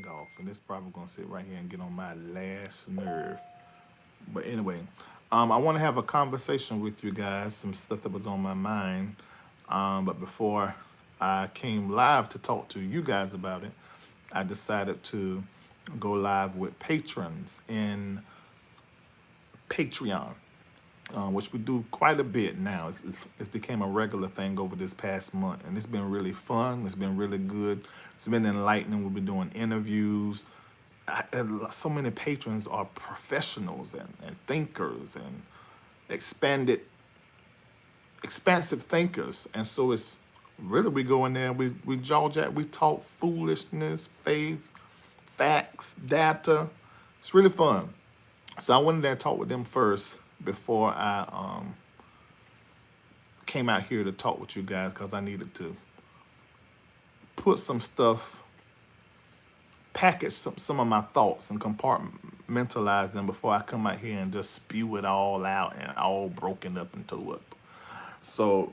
off, and it's probably gonna sit right here and get on my last nerve. But anyway, I want to have a conversation with you guys, some stuff that was on my mind. But before I came live to talk to you guys about it, I decided to go live with patrons in Patreon, which we do quite a bit now. It's became a regular thing over this past month, and it's been really fun. It's been really good. It's been enlightening. We've been doing interviews. So many patrons are professionals and thinkers and expanded, expansive thinkers, and so it's really we go in there. We jaw jack. We talk foolishness, faith, facts, data. It's really fun. So I went in there and talked with them first before I came out here to talk with you guys because I needed to put some stuff, package some of my thoughts and compartmentalize them before I come out here and just spew it all out and all broken up and tore up. So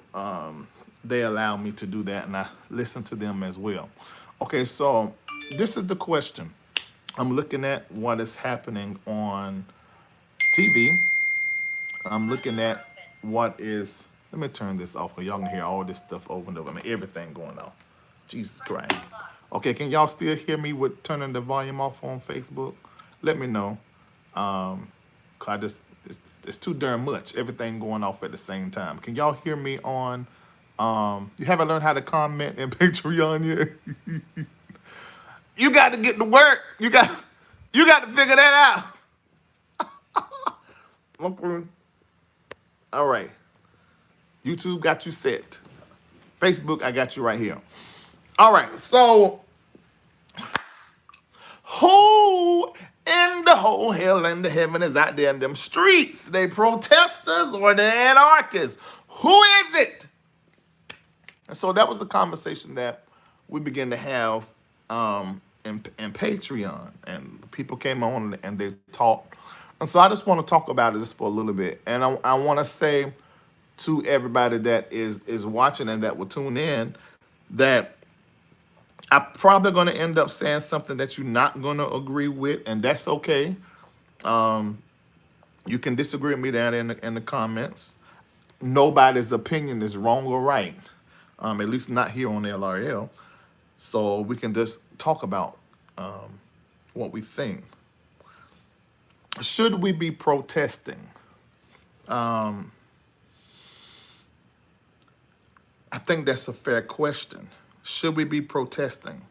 they allow me to do that, and I listen to them as well. Okay, so this is the question. I'm looking at what is happening on TV. I'm looking at what is. Let me turn this off, because y'all can hear all this stuff over and over. I mean, everything going on. Jesus Christ. Okay, can y'all still hear me with turning the volume off on Facebook? Let me know. 'Cause it's too darn much. Everything going off at the same time. Can y'all hear me on? You haven't learned how to comment in Patreon yet? You got to get to work. You got to figure that out. Okay. All right. YouTube got you set. Facebook, I got you right here. All right. So, who in the whole hell and the heaven is out there in them streets? They protesters or the anarchists? Who is it? And so that was the conversation that we began to have in Patreon, and people came on and they talked. And so I just want to talk about it just for a little bit. And I want to say to everybody that is watching and that will tune in that I'm probably going to end up saying something that you're not going to agree with, and that's okay. You can disagree with me down in the comments. Nobody's opinion is wrong or right, at least not here on LRL. So we can just talk about what we think. Should we be protesting? I think that's a fair question. Should we be protesting?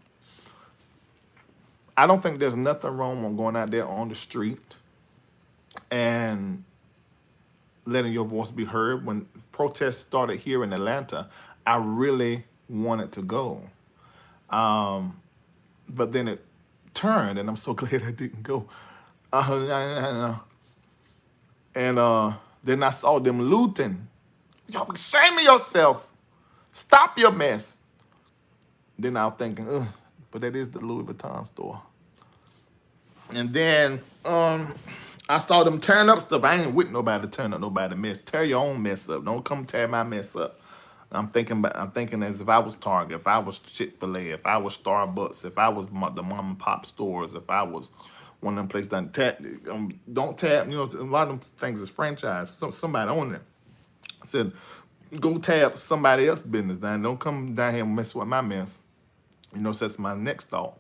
I don't think there's nothing wrong with going out there on the street and letting your voice be heard. When protests started here in Atlanta, I really wanted to go. But then it turned, and I'm so glad I didn't go. And then I saw them looting. Y'all shame of yourself. Stop your mess. Then I was thinking, ugh, but that is the Louis Vuitton store. And then I saw them tearing up stuff. I ain't with nobody tearing up nobody's mess. Tear your own mess up. Don't come tear my mess up. I'm thinking as if I was Target, if I was Chick-fil-A, if I was Starbucks, if I was the mom and pop stores, if I was one of them places that don't tap. You know, a lot of them things is franchise. Somebody on it said, go tab somebody else's business down. Don't come down here and mess with my mess. You know, so that's my next thought.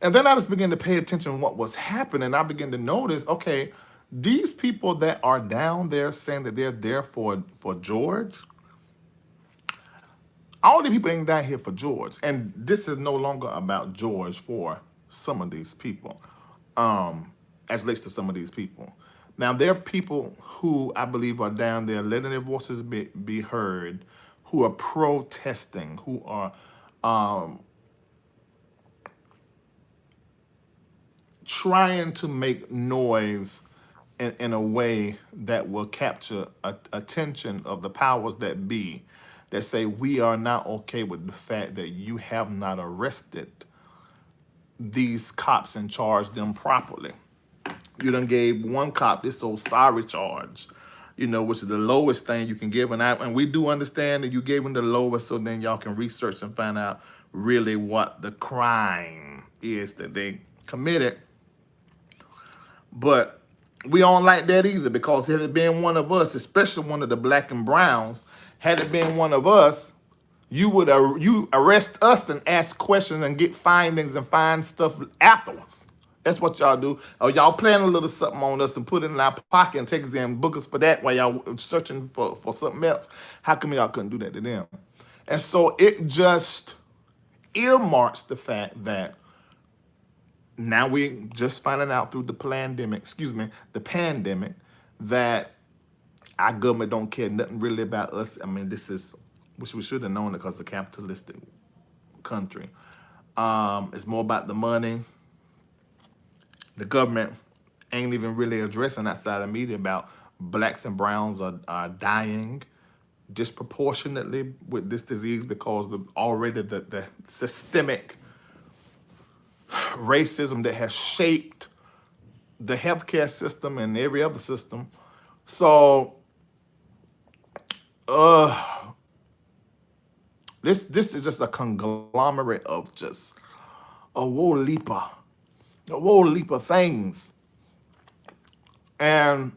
And then I just began to pay attention to what was happening. I began to notice, okay, these people that are down there saying that they're there for George, all the people ain't down here for George. And this is no longer about George for some of these people, as relates to some of these people. Now, there are people who I believe are down there letting their voices be heard, who are protesting, who are trying to make noise in a way that will capture attention of the powers that be, that say we are not okay with the fact that you have not arrested these cops and charged them properly. You done gave one cop this old sorry charge, you know, which is the lowest thing you can give. And we do understand that you gave them the lowest, so then y'all can research and find out really what the crime is that they committed. But we don't like that either, because had it been one of us, especially one of the black and browns, had it been one of us, you would you arrest us and ask questions and get findings and find stuff afterwards. That's what y'all do. Or y'all plan a little something on us and put it in our pocket and take us and book us for that while y'all searching for something else. How come y'all couldn't do that to them? And so it just earmarks the fact that now we just finding out through the pandemic, that our government don't care nothing really about us. I mean, this is, which we should have known it because it's a capitalistic country. It's more about the money. The government ain't even really addressing outside of media about blacks and browns are dying disproportionately with this disease because already the systemic racism that has shaped the healthcare system and every other system. So, this is just a conglomerate of just a whole heap of things. And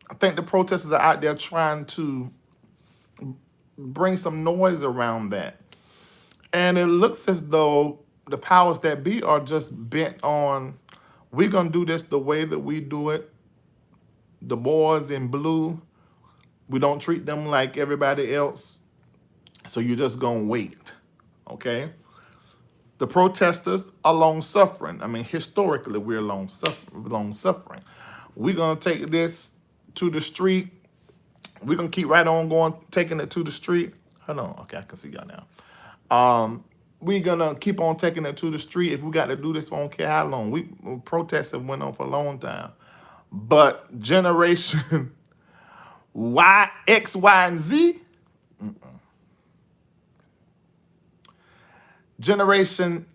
I think the protesters are out there trying to bring some noise around that. And it looks as though the powers that be are just bent on, we're going to do this the way that we do it. The boys in blue, we don't treat them like everybody else. So you're just going to wait, okay? The protesters are long-suffering. I mean, historically, we're long-suffering. We're going to take this to the street. We're going to keep right on going, taking it to the street. Hold on. Okay, I can see y'all now. We're going to keep on taking it to the street. If we got to do this, we don't care how long. Protests have went on for a long time. But generation Y, X, Y, and Z, generation,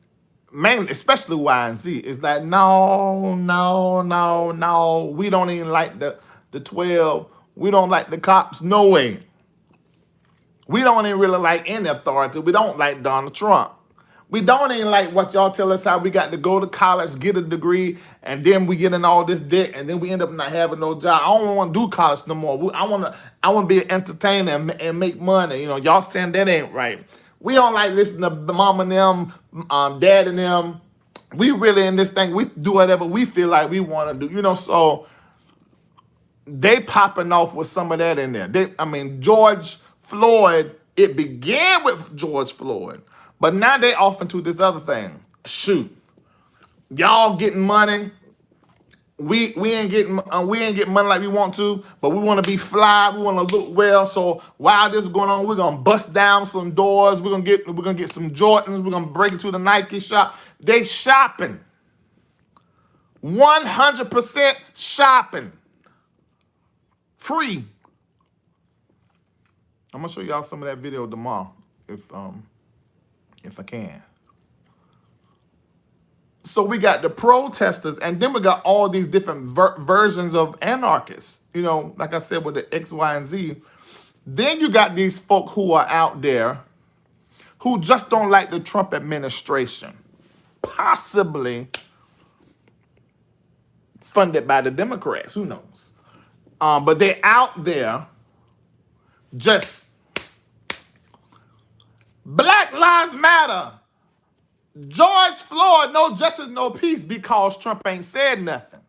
mainly, especially Y and Z, is like, no. We don't even like the 12. We don't like the cops. No way. We don't even really like any authority. We don't like Donald Trump. We don't even like what y'all tell us how we got to go to college, get a degree, and then we get in all this debt, and then we end up not having no job. I don't want to do college no more. I want to be an entertainer and make money. You know, y'all saying that ain't right. We don't like listening to mom and them, dad and them. We really in this thing. We do whatever we feel like we want to do. You know, so they popping off with some of that in there. George Floyd, it began with George Floyd, but now they off into this other thing. Shoot, y'all getting money. We ain't getting money like we want to, but we want to be fly. We want to look well. So while this is going on, we're gonna bust down some doors. We're gonna get some Jordans. We're gonna break into the Nike shop. They shopping. 100% shopping. Free. I'm gonna show y'all some of that video tomorrow, if I can. So we got the protesters, and then we got all these different versions of anarchists. You know, like I said, with the X, Y, and Z. Then you got these folk who are out there who just don't like the Trump administration, possibly funded by the Democrats. Who knows? But they're out there just Black Lives Matter. George Floyd, no justice, no peace, because Trump ain't said nothing.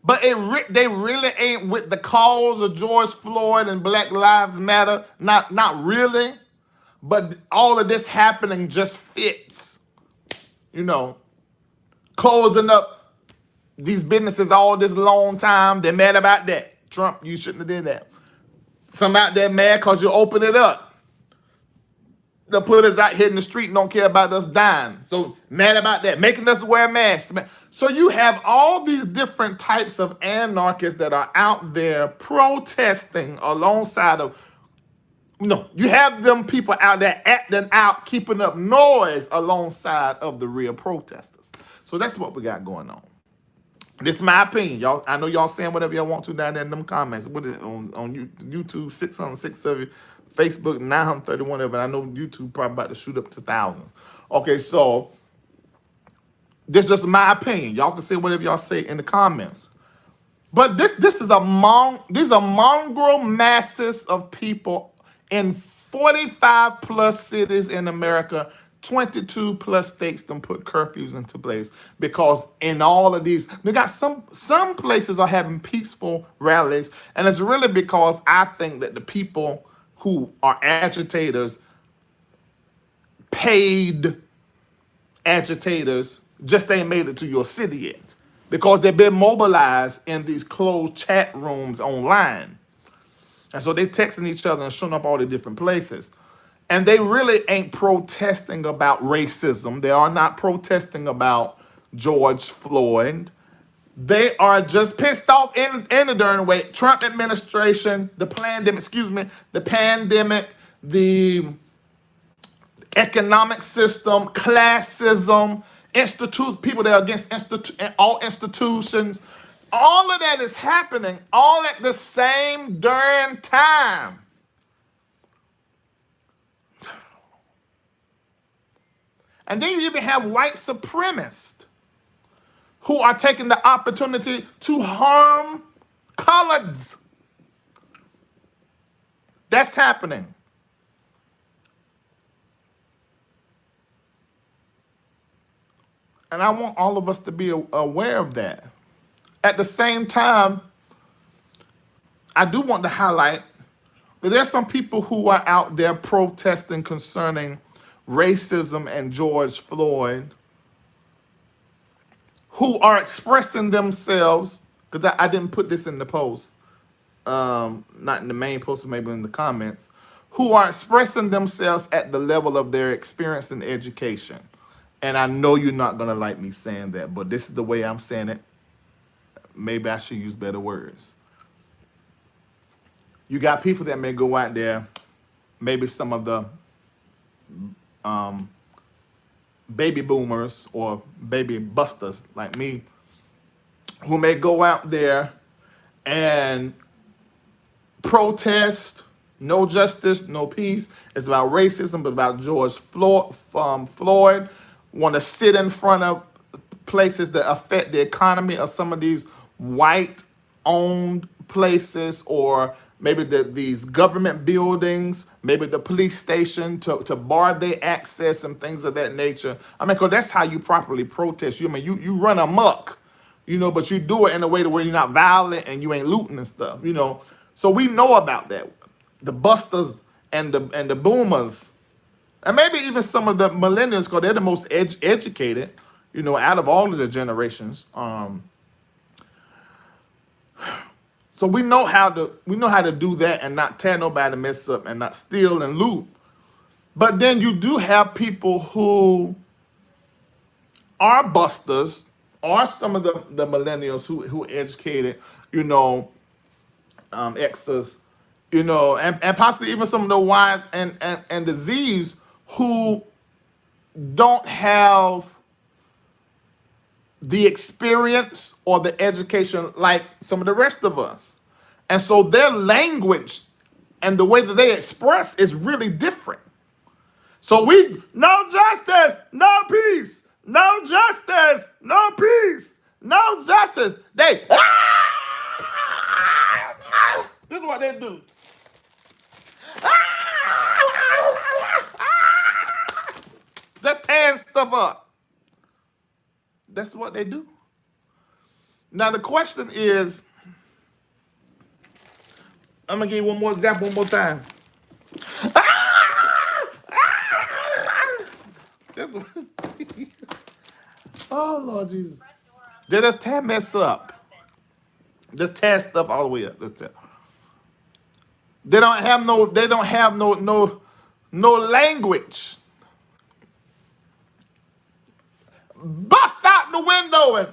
But they really ain't with the cause of George Floyd and Black Lives Matter. Not really. But all of this happening just fits. You know, closing up these businesses all this long time. They're mad about that. Trump, you shouldn't have did that. Some out there mad because you open it up. They'll put us out here in the street and don't care about us dying. So mad about that, making us wear masks. So you have all these different types of anarchists that are out there protesting alongside of, you have them people out there acting out, keeping up noise alongside of the real protesters. So that's what we got going on. This is my opinion. Y'all, I know y'all saying whatever y'all want to down there in them comments. What is it on YouTube, 606 of you. Facebook, 931 of it. I know YouTube probably about to shoot up to thousands. Okay, so This is just my opinion. Y'all can say whatever y'all say in the comments. But this is these are mongrel masses of people in 45 plus cities in America, 22 plus states them put curfews into place because in all of these, they got some places are having peaceful rallies, and it's really because I think that the people who are agitators, paid agitators, just ain't made it to your city yet because they've been mobilized in these closed chat rooms online. And so they texting each other and showing up all the different places. And they really ain't protesting about racism. They are not protesting about George Floyd. They are just pissed off in a darn way. Trump administration, the pandemic, the economic system, classism, people that are against all institutions. All of that is happening all at the same darn time. And then you even have white supremacists who are taking the opportunity to harm coloreds. That's happening. And I want all of us to be aware of that. At the same time, I do want to highlight that there's some people who are out there protesting concerning racism and George Floyd who are expressing themselves, because I didn't put this in the post, not in the main post, maybe in the comments, who are expressing themselves at the level of their experience and education. And I know you're not going to like me saying that, but this is the way I'm saying it. Maybe I should use better words. You got people that may go out there, maybe some of the baby boomers or baby busters like me, who may go out there and protest no justice, no peace. It's about racism, but about George Floyd. Want to sit in front of places that affect the economy of some of these white-owned places, or maybe these government buildings, maybe the police station, to bar their access and things of that nature. I mean, because that's how you properly protest. You run amok, but you do it in a way to where you're not violent and you ain't looting and stuff, So we know about that. The busters and the boomers, and maybe even some of the millennials, because they're the most educated, out of all of the generations. So we know how to do that and not tear nobody mess up and not steal and loot. But then you do have people who are busters, or some of the millennials who educated, exes, and possibly even some of the Ys and the Zs who don't have the experience or the education like some of the rest of us. And so their language and the way that they express is really different. So no justice, no peace, no justice, no peace, no justice. This is what they do. Just tearing stuff up. That's what they do. Now the question is, I'm gonna give you one more example one more time. Oh Lord Jesus. They just tear mess up. Just tear stuff all the way up. Just tear. They don't have no language. Bust out the window and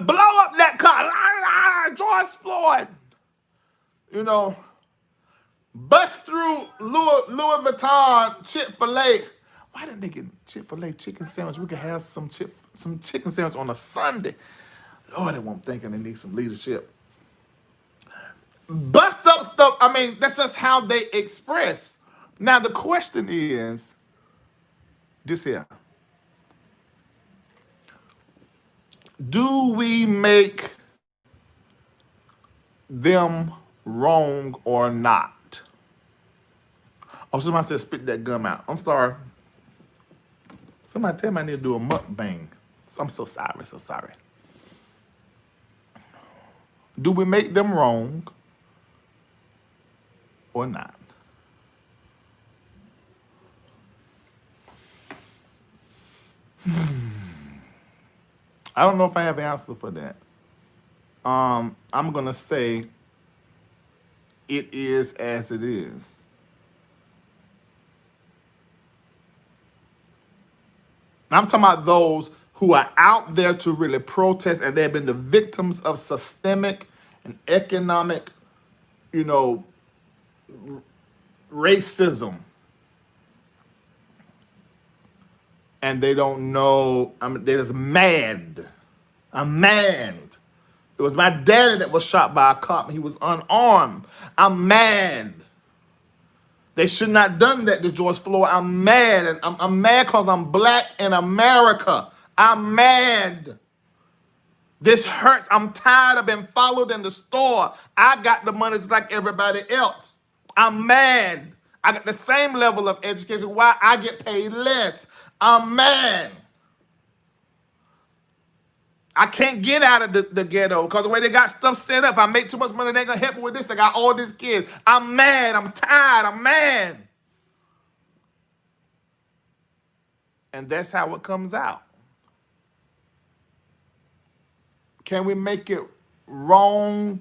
blow up that car. George Floyd. Bust through Louis Vuitton, Chick-fil-A. Why didn't they get Chick-fil-A chicken sandwich? We could have some chicken sandwich on a Sunday. Lord, they won't thinking they need some leadership. Bust up stuff. I mean, that's just how they express. Now, the question is this here. Do we make them wrong or not? Oh, somebody said spit that gum out. I'm sorry. Somebody tell me I need to do a mukbang. I'm so sorry, so sorry. Do we make them wrong or not? I don't know if I have an answer for that. I'm gonna say it is as it is. I'm talking about those who are out there to really protest and they've been the victims of systemic and economic, you know, racism. And they don't know, they're just mad. I'm mad. It was my daddy that was shot by a cop and he was unarmed. I'm mad. They should not done that to George Floyd. I'm mad. And I'm mad because I'm black in America. I'm mad. This hurts. I'm tired of being followed in the store. I got the money just like everybody else. I'm mad. I got the same level of education. Why I get paid less? I'm mad. I can't get out of the ghetto because the way they got stuff set up, if I make too much money, they ain't gonna help me with this. I got all these kids. I'm mad. I'm tired. I'm mad. And that's how it comes out. Can we make it wrong?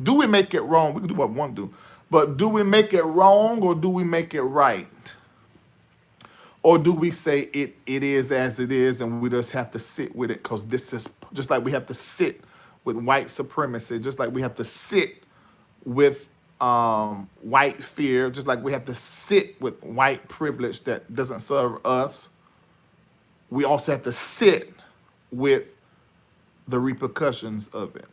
Do we make it wrong? We can do what we want to do. But do we make it wrong or do we make it right? Or do we say it is as it is and we just have to sit with it because this is just like we have to sit with white supremacy, just like we have to sit with white fear, just like we have to sit with white privilege that doesn't serve us. We also have to sit with the repercussions of it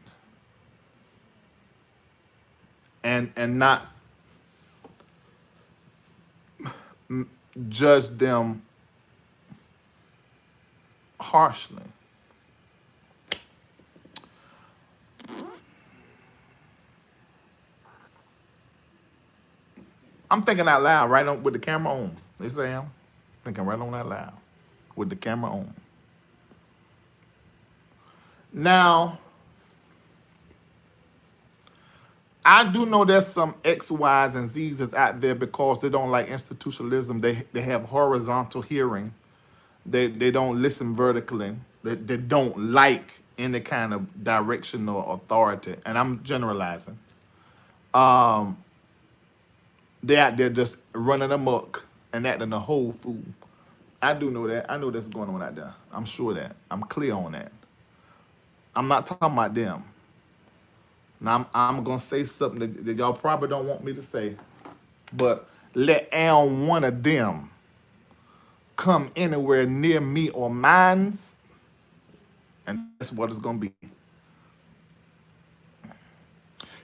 and not judge them harshly. I'm thinking out loud right on with the camera on. They say I'm thinking right on out loud with the camera on. Now, I do know there's some X, Y's, and Z's that's out there because they don't like institutionalism. They have horizontal hearing. They don't listen vertically. They don't like any kind of direction or authority. And I'm generalizing. They're out there just running amok and acting a whole fool. I do know that. I know that's going on out there. I'm sure that. I'm clear on that. I'm not talking about them. Now, I'm going to say something that y'all probably don't want me to say, but let one of them come anywhere near me or mine's, and that's what it's going to be.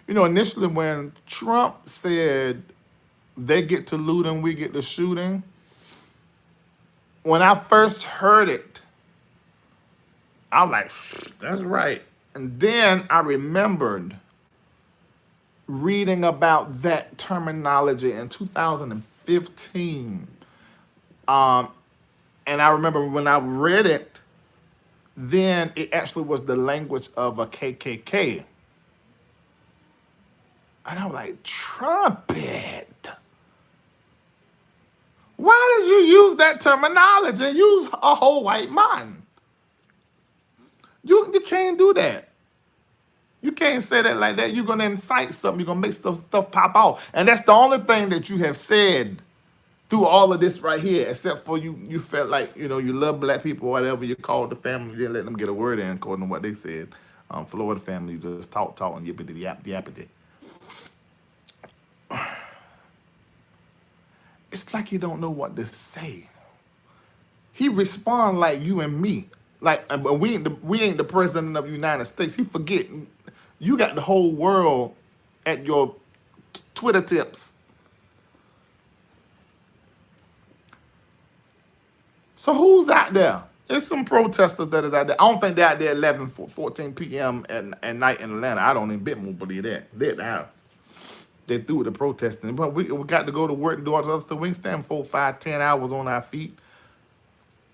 You know, initially when Trump said they get to looting, we get to shooting, when I first heard it, I was like, that's right. And then I remembered reading about that terminology in 2015. And I remember when I read it, then it actually was the language of a KKK. And I was like, trumpet. Why did you use that terminology and use a whole white man? You can't do that. You can't say that like that. You're going to incite something. You're going to make stuff pop off. And that's the only thing that you have said through all of this right here, except for you felt like, you know, you love black people, whatever you called the family, you didn't let them get a word in according to what they said. Florida family, you just talk and yippity yap yappity. It's like you don't know what to say. He respond like you and me. Like, but we ain't the president of the United States. He forget you got the whole world at your Twitter tips. So who's out there There's some protesters that is out there. I don't think they're out there 14 p.m. At night in Atlanta. I don't even bit more believe that. They're out. They through with the protesting. But we got to go to work and do all this other stuff. We can stand 4, 5, 10 hours on our feet.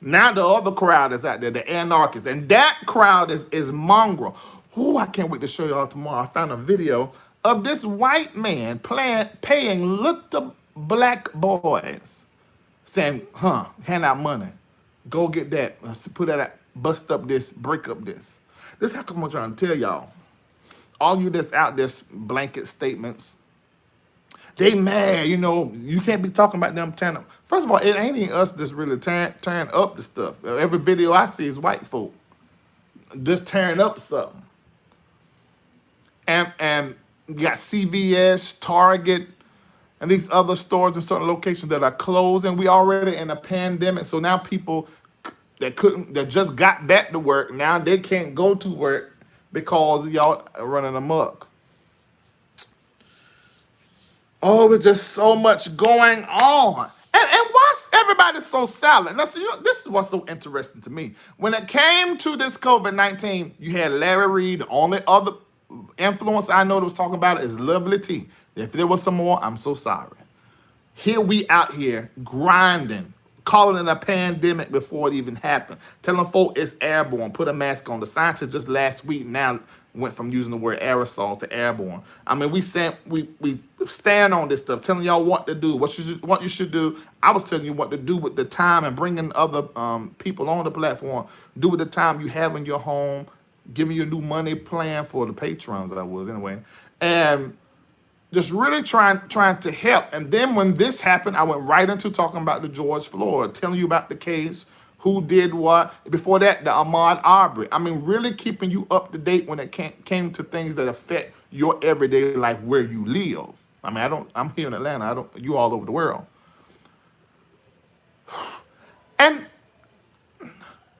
Now the other crowd is out there, the anarchists. And that crowd is mongrel. Ooh, I can't wait to show y'all tomorrow. I found a video of this white man paying little black boys, saying, hand out money. Go get that. Put that out. Bust up this. Break up this. This is how come I'm trying to tell y'all. All you that's out there blanket statements, they mad, you can't be talking about them tearing up. First of all, it ain't even us that's really tearing up the stuff. Every video I see is white folk just tearing up something. And you got CVS, Target, and these other stores in certain locations that are closed, and we already in a pandemic. So now people that just got back to work, now they can't go to work because y'all are running amok. Oh, it's just so much going on. And why everybody so silent? Now, see, this is what's so interesting to me. When it came to this COVID-19, you had Larry Reid. The only other influencer I know that was talking about it is Lovely T. If there was some more, I'm so sorry. Here we out here grinding, calling it a pandemic before it even happened, telling folk it's airborne, put a mask on. The scientists just last week now went from using the word aerosol to airborne. I mean, we stand on this stuff, telling y'all what to do, what you should do. I was telling you what to do with the time and bringing other people on the platform. Do with the time you have in your home, giving you a new money plan for the patrons that I was anyway, and just really trying to help. And then when this happened, I went right into talking about the George Floyd, telling you about the case, who did what. Before that, the Ahmaud Arbery. I mean, really keeping you up to date when it came to things that affect your everyday life where you live. I mean, I'm here in Atlanta. You all over the world. And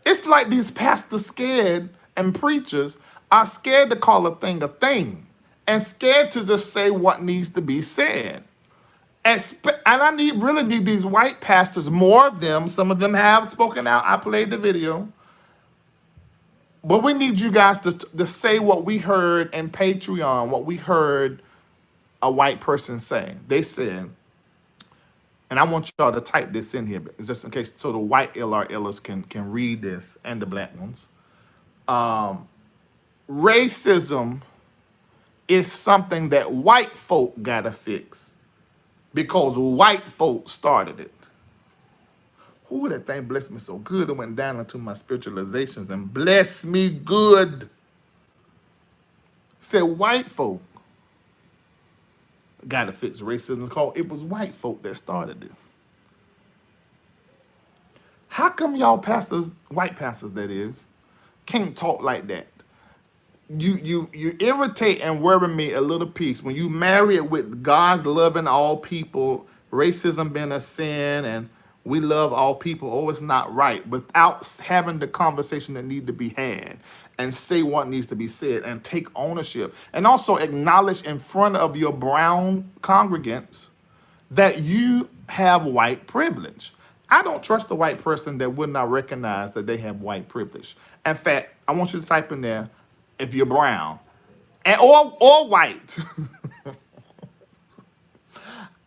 it's like these pastors scared and preachers are scared to call a thing and scared to just say what needs to be said. And I really need these white pastors, more of them. Some of them have spoken out. I played the video. But we need you guys to say what we heard in Patreon, what we heard a white person say. They said, and I want y'all to type this in here, just in case, so the white LRLers can read this, and the black ones. Racism is something that white folk gotta fix because white folk started it. Ooh, that thing blessed me so good. It went down into my spiritualizations and blessed me good. Said white folk gotta fix racism. It was white folk that started this. How come y'all pastors, white pastors that is, can't talk like that? You irritate and worry me a little piece when you marry it with God's loving all people, racism being a sin, and we love all people. Oh, it's not right. Without having the conversation that need to be had and say what needs to be said and take ownership and also acknowledge in front of your brown congregants that you have white privilege. I don't trust a white person that would not recognize that they have white privilege. In fact, I want you to type in there, if you're brown or white.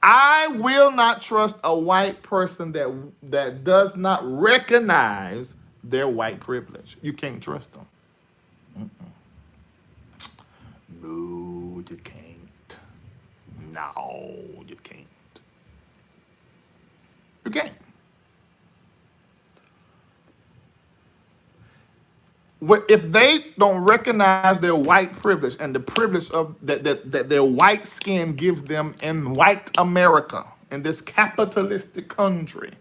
I will not trust a white person that does not recognize their white privilege. You can't trust them. No, you can't. No, you can't. You can't. If they don't recognize their white privilege and the privilege of that their white skin gives them in white America, in this capitalistic country,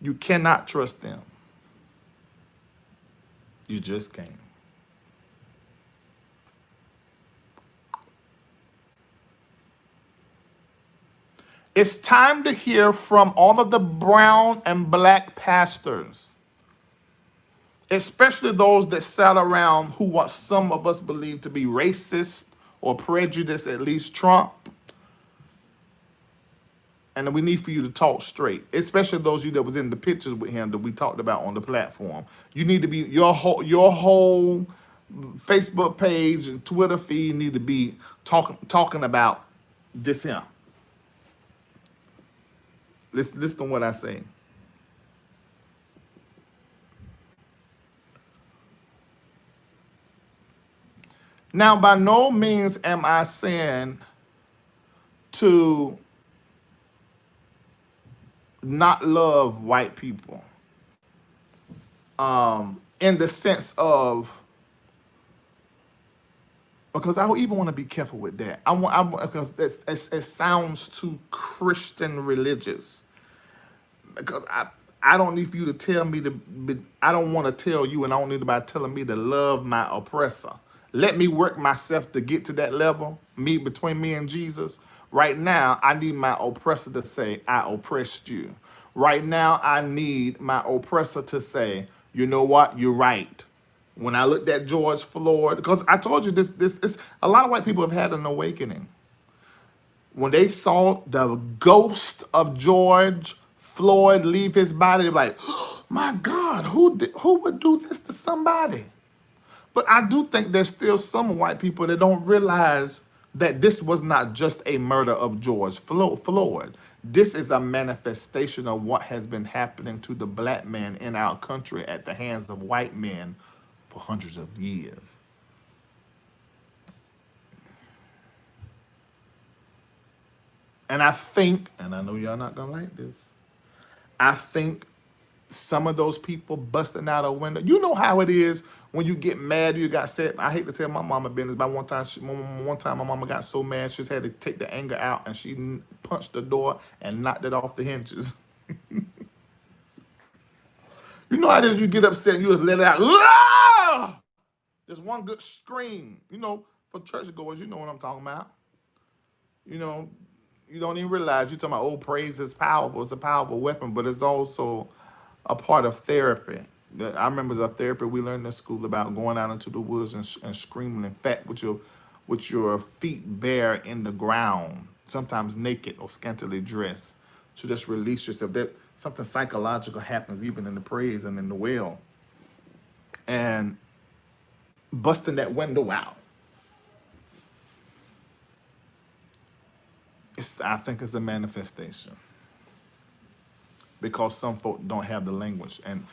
you cannot trust them. You just can't. It's time to hear from all of the brown and black pastors, especially those that sat around who what some of us believe to be racist or prejudiced, at least Trump. And we need for you to talk straight, especially those of you that was in the pictures with him that we talked about on the platform. You need to be your whole Facebook page and Twitter feed need to be talking about this here. Listen to what I say. Now, by no means am I saying to not love white people. In the sense of, because I even want to be careful with that. Because it sounds too Christian religious. Because I don't need for you to tell me I don't want to tell you, and I don't need anybody telling me to love my oppressor. Let me work myself to get to that level, between me and Jesus. Right now, I need my oppressor to say, I oppressed you. Right now, I need my oppressor to say, you know what, you're right. When I looked at George Floyd, because I told you this, a lot of white people have had an awakening. When they saw the ghost of George Floyd leave his body, they're like, oh, my God, who would do this to somebody? But I do think there's still some white people that don't realize that this was not just a murder of George Floyd. This is a manifestation of what has been happening to the black man in our country at the hands of white men for hundreds of years. And I think, and I know y'all not gonna like this, I think some of those people busting out a window. You know how it is when you get mad. You got set. I hate to tell my mama business, but one time my mama got so mad she just had to take the anger out, and she punched the door and knocked it off the hinges. You know how it is. You get upset, and you just let it out. Ah! Just one good scream. For churchgoers, you know what I'm talking about. You know, you don't even realize you're talking about, oh, praise is powerful. It's a powerful weapon, but it's also a part of therapy. I remember the therapy we learned in school about going out into the woods and screaming, in fact, with your feet bare in the ground, sometimes naked or scantily dressed, to just release yourself. That something psychological happens even in the praise and in the wail. And busting that window out, I think it's a manifestation. Because some folk don't have the language and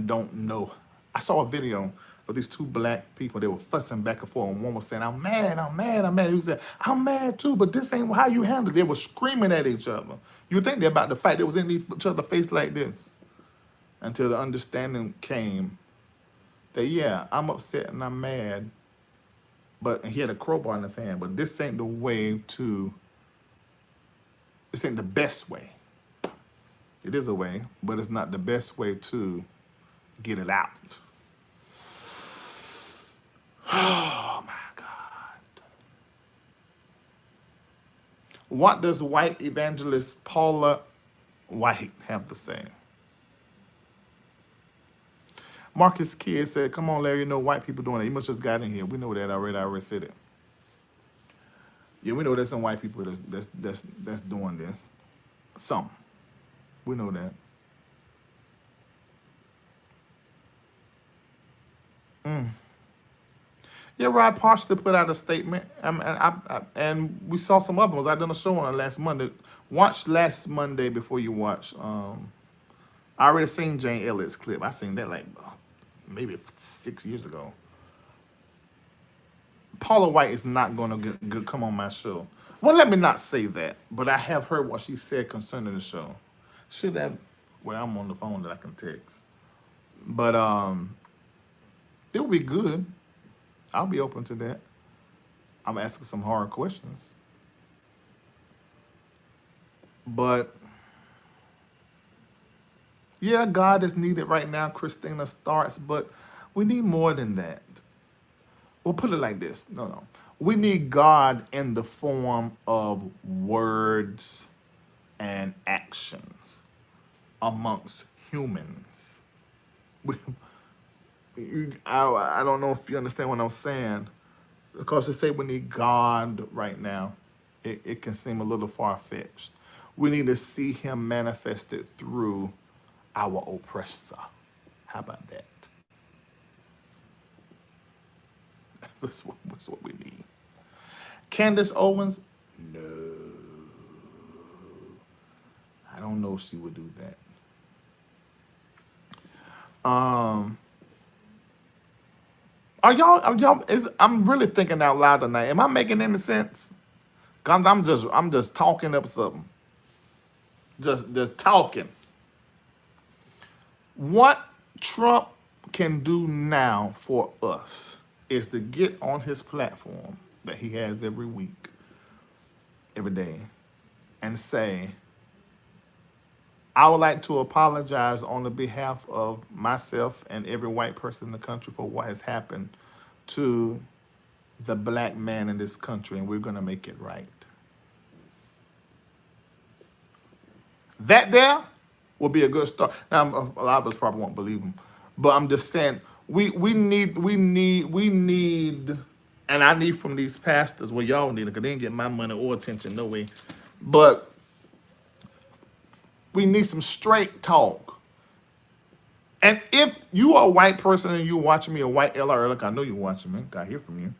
don't know. I saw a video of these two black people. They were fussing back and forth, and one was saying, I'm mad, I'm mad, I'm mad. He said, I'm mad too, but this ain't how you handle it. They were screaming at each other. You think they're about to fight. They was in each other's face like this until the understanding came that, yeah, I'm upset and I'm mad, and he had a crowbar in his hand, but this ain't the best way. It is a way, but it's not the best way to get it out. Oh my God. What does white evangelist Paula White have to say? Marcus Kidd said, come on, Larry, white people doing it. You must just got in here. We know that already. I already said it. Yeah, we know there's some white people that's doing this. Some. We know that. Yeah, Rod partially put out a statement, and we saw some other ones. I done a show on it last Monday. Watch last Monday before you watch. I already seen Jane Elliott's clip. I seen that like maybe 6 years ago. Paula White is not going to come on my show. Well, let me not say that, but I have heard what she said concerning the show. Should have, well, I'm on the phone that I can text. But it will be good. I'll be open to that. I'm asking some hard questions. But yeah, God is needed right now. Christina starts, but we need more than that. We'll put it like this. No. We need God in the form of words and actions amongst humans. I don't know if you understand what I'm saying. Because to say we need God right now, it can seem a little far-fetched. We need to see him manifested through our oppressor. How about that? That's what we need. Candace Owens? No. I don't know if she would do that. I'm really thinking out loud tonight. Am I making any sense? 'Cause I'm just talking up something. Just talking. What Trump can do now for us is to get on his platform that he has every week, every day, and say, I would like to apologize on the behalf of myself and every white person in the country for what has happened to the black man in this country, and we're going to make it right. That there will be a good start. Now, a lot of us probably won't believe him, but I'm just saying we need, and I need from these pastors, well, y'all need it, because they didn't get my money or attention, no way. But we need some straight talk. And if you are a white person and you're watching me, a white LR, look, I know you're watching me, I hear from you.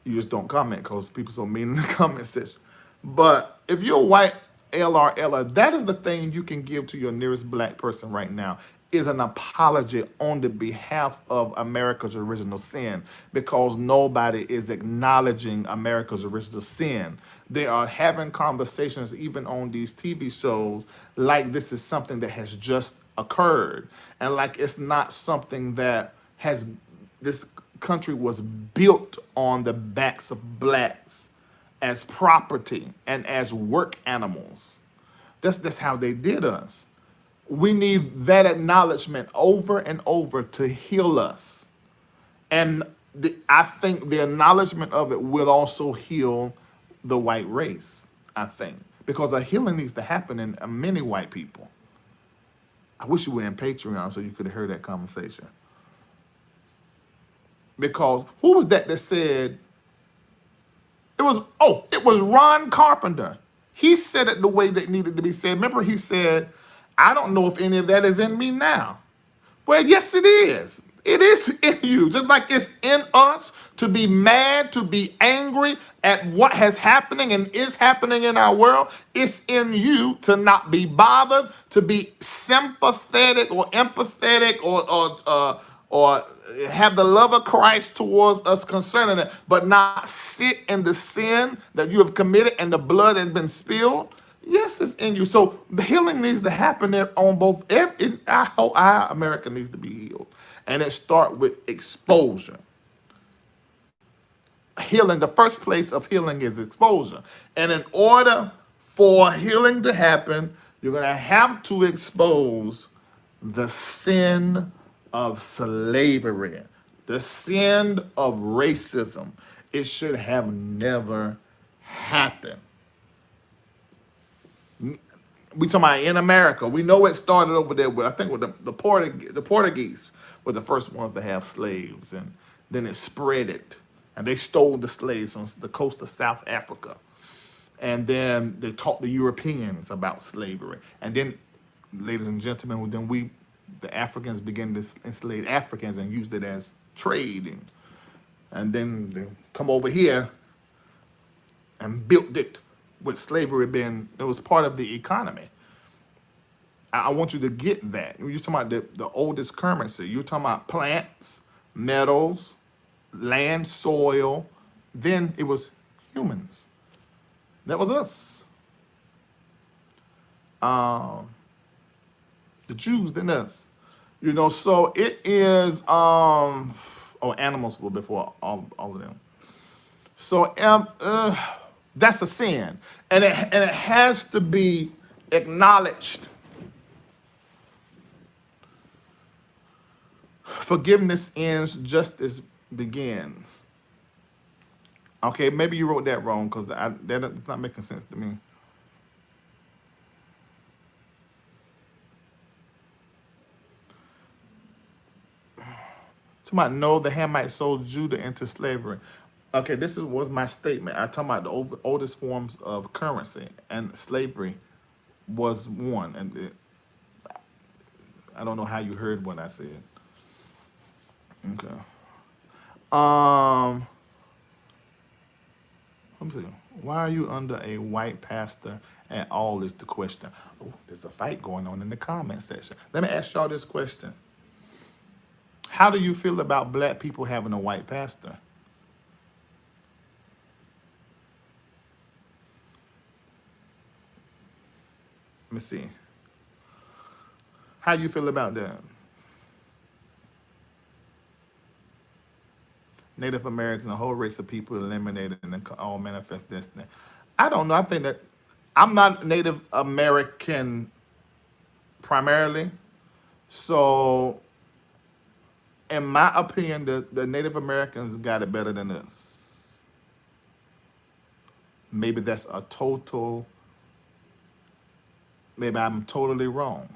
You just don't comment because people so mean in the comment section. But if you're a white LR, that is the thing you can give to your nearest black person right now, is an apology on the behalf of America's original sin, because nobody is acknowledging America's original sin. They are having conversations even on these TV shows like this is something that has just occurred, and like it's not something that this country was built on the backs of blacks as property and as work animals. That's how they did us. We need that acknowledgement over and over to heal us. And I think the acknowledgement of it will also heal the white race, I think. Because a healing needs to happen in many white people. I wish you were in Patreon so you could have heard that conversation. Because who was that said, it was Ron Carpenter. He said it the way that needed to be said. Remember, he said, I don't know if any of that is in me now. Well, yes, it is. It is in you. Just like it's in us to be mad, to be angry at what has happening and is happening in our world. It's in you to not be bothered, to be sympathetic or empathetic or have the love of Christ towards us concerning it, but not sit in the sin that you have committed and the blood that has been spilled. Yes, it's in you. So the healing needs to happen there on both. Our America needs to be healed. And it starts with exposure. Healing, the first place of healing is exposure. And in order for healing to happen, you're going to have to expose the sin of slavery, the sin of racism. It should have never happened. We talking about in America. We know it started over there with, I think, with the Portuguese were the first ones to have slaves, and then it spread it, and they stole the slaves from the coast of South Africa, and then they taught the Europeans about slavery, and then, ladies and gentlemen, then the Africans began to enslave Africans and used it as trade, and then they come over here and built it with slavery being, it was part of the economy. I want you to get that. You're talking about the oldest currency. You're talking about plants, metals, land, soil. Then it was humans. That was us. The Jews, then us. So it is, animals were before all of them. So that's a sin. And it has to be acknowledged. Forgiveness ends, justice begins. Okay, maybe you wrote that wrong because that's not making sense to me. Talking about no, the Hamites sold Judah into slavery. Okay, was my statement. I'm talking about the oldest forms of currency and slavery was one, and I don't know how you heard what I said. Okay. Um, let me see. Why are you under a white pastor at all? Is the question. Oh, there's a fight going on in the comment section. Let me ask y'all this question. How do you feel about black people having a white pastor? Let me see. How you feel about that? Native Americans, a whole race of people eliminated and all manifest destiny. I don't know. I think that I'm not Native American primarily. So, in my opinion, the Native Americans got it better than us. Maybe that's a total, maybe I'm totally wrong.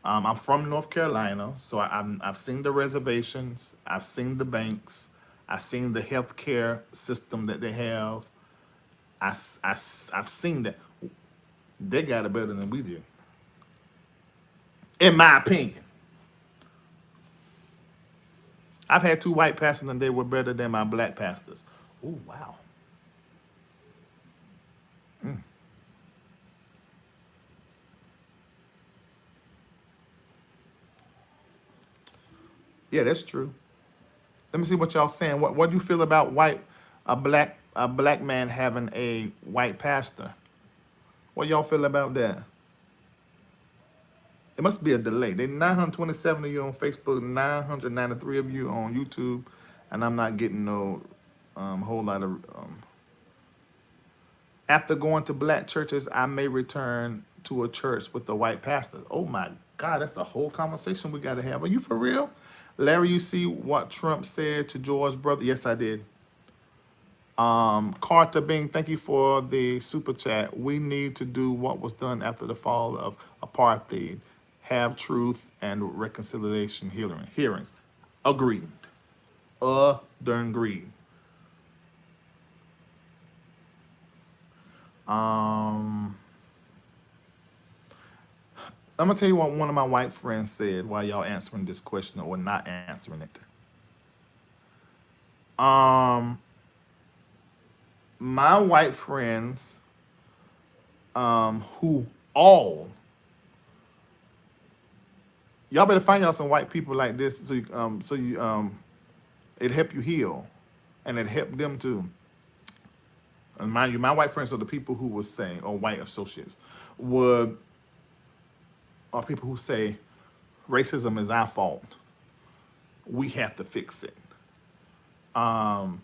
I'm from North Carolina, so I've seen the reservations, I've seen the banks, I've seen the healthcare system that they have. I've seen that. They got it better than we did, in my opinion. I've had two white pastors and they were better than my black pastors. Oh, wow. Yeah, that's true. Let me see what y'all saying. What do you feel about a black man having a white pastor? What y'all feel about that? It must be a delay. They 927 of you on Facebook, 993 of you on YouTube, and I'm not getting no whole lot of. After going to black churches, I may return to a church with the white pastor. Oh my God, that's a whole conversation we got to have. Are you for real? Larry, you see what Trump said to George's brother? Yes, I did. Carter Bing, thank you for the super chat. We need to do what was done after the fall of apartheid. Have truth and reconciliation hearings. Agreed. Darn agreed. Um, I'm gonna tell you what one of my white friends said while y'all answering this question or not answering it. Um, my white friends, who all y'all better find y'all some white people like this so you it help you heal, and it help them too. And mind you, my white friends are the people who would say, or white associates, would are people who say racism is our fault. We have to fix it. Um,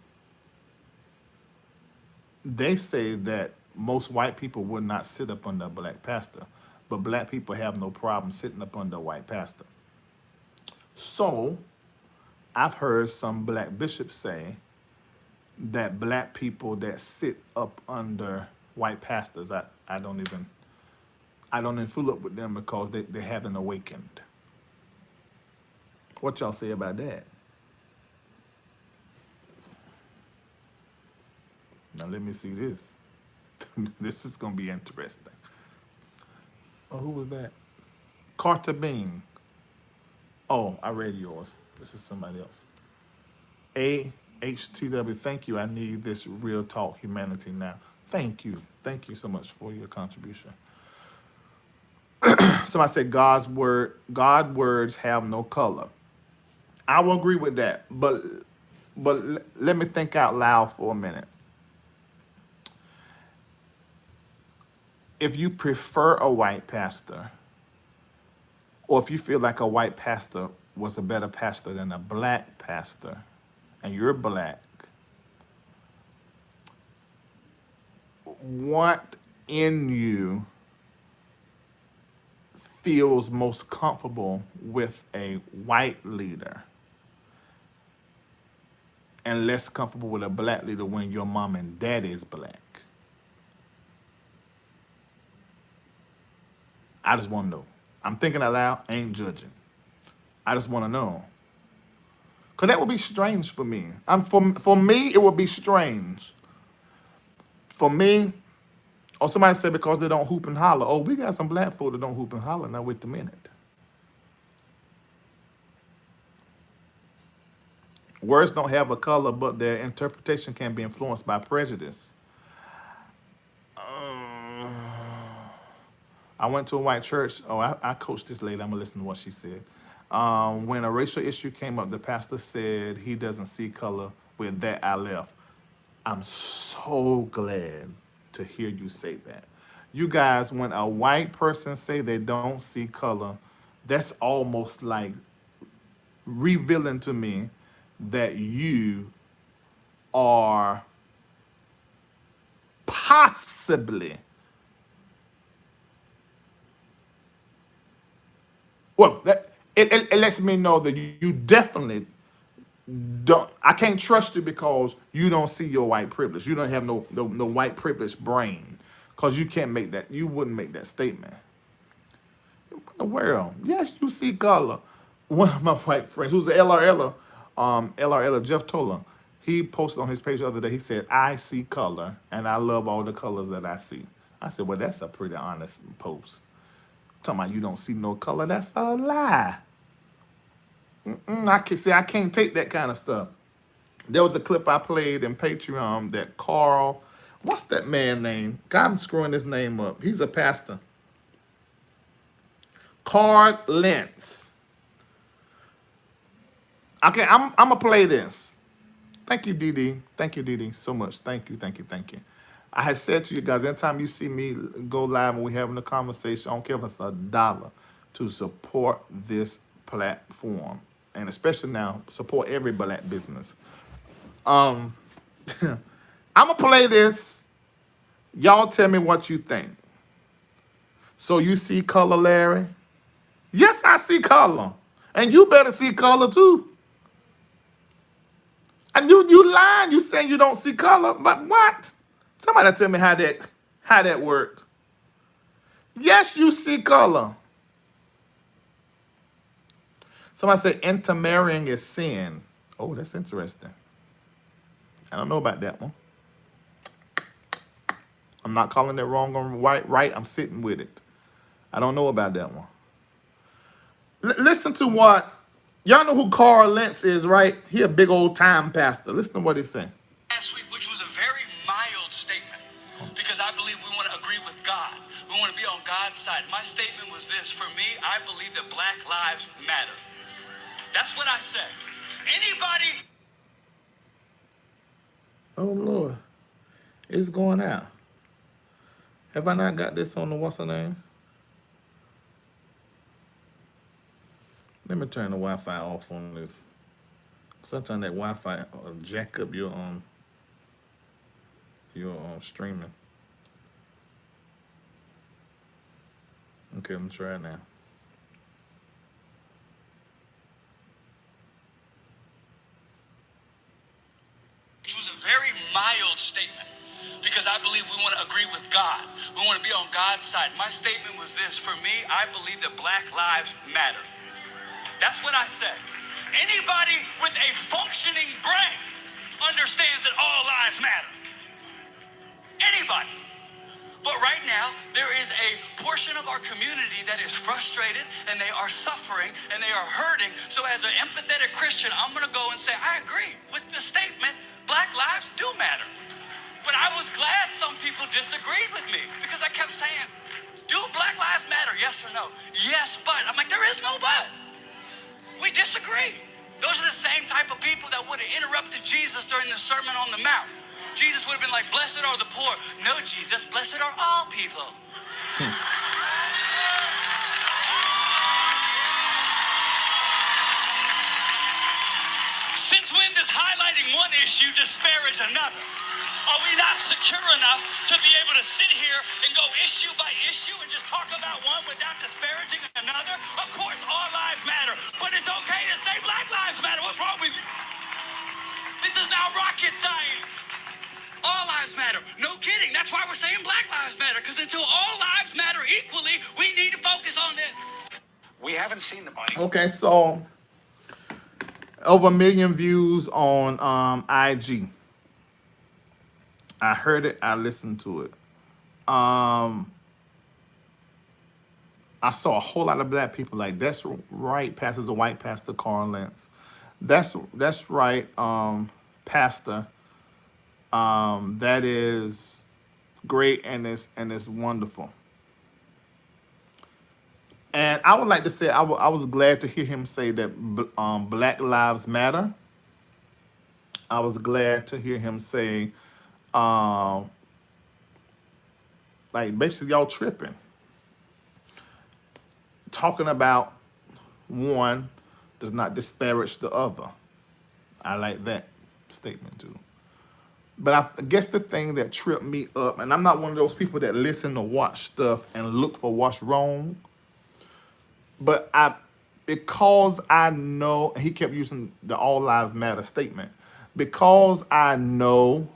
they say that most white people would not sit up under a black pastor, but black people have no problem sitting up under a white pastor. So I've heard some black bishops say that black people that sit up under white pastors, I don't even fool up with them because they haven't awakened. What y'all say about that? Now let me see this. This is gonna be interesting. Oh, who was that? Carter Bean. Oh, I read yours. This is somebody else. AHTW, thank you. I need this real talk humanity now. Thank you. Thank you so much for your contribution. Somebody said God words have no color. I will agree with that, but let me think out loud for a minute. If you prefer a white pastor, or if you feel like a white pastor was a better pastor than a black pastor, and you're black, what in you feels most comfortable with a white leader and less comfortable with a black leader when your mom and dad is black? I just want to know. I'm thinking out loud, I ain't judging. I just want to know. Because that would be strange for me. For me, it would be strange. For me, Or somebody said because they don't hoop and holler. Oh, we got some black folk that don't hoop and holler. Now wait a minute. Words don't have a color, but their interpretation can be influenced by prejudice. I went to a white church. Oh, I coached this lady. I'm gonna listen to what she said. When a racial issue came up, the pastor said he doesn't see color. With that, I left. I'm so glad to hear you say that. You guys, when a white person say they don't see color, that's almost like revealing to me that you are possibly, well, it lets me know that you definitely don't. I can't trust you because you don't see your white privilege. You don't have no white privilege brain, because you can't make that. You wouldn't make that statement. What in the world? Yes, you see color. One of my white friends, who's a LRL, Jeff Toller, he posted on his page the other day. He said, "I see color, and I love all the colors that I see." I said, "Well, that's a pretty honest post." Talking about you don't see no color, that's a lie. I can't take that kind of stuff. There was a clip I played in Patreon that Carl, what's that man name? God, I'm screwing his name up. He's a pastor. Carl Lentz. Okay, I'm gonna play this. Thank you, Dee. Thank you, Dee, so much. Thank you. I had said to you guys, anytime you see me go live and we having a conversation, I don't care if it's $1 to support this platform. And especially now, support every black business. I'm gonna play this. Y'all tell me what you think. So you see color, Larry? Yes, I see color. And you better see color too. And you lying, you saying you don't see color, but what? Somebody tell me how that work. Yes, you see color. Somebody said intermarrying is sin. Oh, that's interesting. I don't know about that one. I'm not calling it wrong or right. I'm sitting with it. I don't know about that one. Listen to what, y'all know who Carl Lentz is, right? He a big old time pastor. Listen to what he's saying. Last week, which was a very mild statement, because I believe we want to agree with God. We want to be on God's side. My statement was this: for me, I believe that Black lives matter. That's what I said. Anybody? Oh Lord, it's going out. Have I not got this on the what's the name? Let me turn the Wi-Fi off on this. Sometimes that Wi-Fi jack up your streaming. Okay, let me try it now. It was a very mild statement, because I believe we want to agree with God. We want to be on God's side. My statement was this: for me, I believe that Black lives matter. That's what I said. Anybody with a functioning brain understands that all lives matter. Anybody. But right now, there is a portion of our community that is frustrated, and they are suffering, and they are hurting. So as an empathetic Christian, I'm going to go and say, I agree with the statement, Black lives do matter. But I was glad some people disagreed with me, because I kept saying, do Black lives matter, yes or no? Yes, but. I'm like, there is no but. We disagree. Those are the same type of people that would have interrupted Jesus during the Sermon on the Mount. Jesus would have been like, blessed are the poor. No, Jesus, blessed are all people. Since when does highlighting one issue disparage another? Are we not secure enough to be able to sit here and go issue by issue and just talk about one without disparaging another? Of course, all lives matter, but it's okay to say Black lives matter. What's wrong with you? This is not rocket science. All lives matter. No kidding. That's why we're saying Black lives matter, because until all lives matter equally, we need to focus on this. We haven't seen the body. Okay, so over 1 million views on IG. I heard it. I listened to it. Um, I saw a whole lot of black people like, that's right, Pastor's a white pastor, Carl Lentz. That's right, Pastor. That is great and it's wonderful. And I would like to say I was glad to hear him say that Black Lives Matter. I was glad to hear him say, um, like, basically, y'all tripping. Talking about one does not disparage the other. I like that statement too. But I guess the thing that tripped me up, and I'm not one of those people that listen to watch stuff and look for what's wrong, but because I know, he kept using the All Lives Matter statement, because I know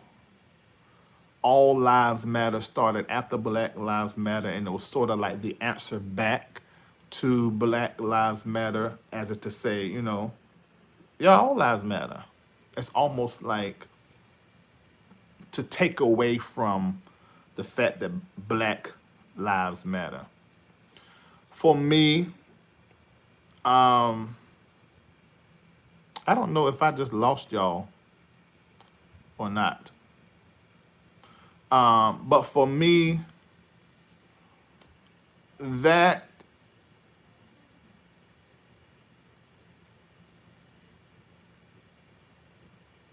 All Lives Matter started after Black Lives Matter, and it was sort of like the answer back to Black Lives Matter, as if to say, yeah, all lives matter. It's almost like to take away from the fact that Black Lives Matter. For me, I don't know if I just lost y'all or not. But for me, that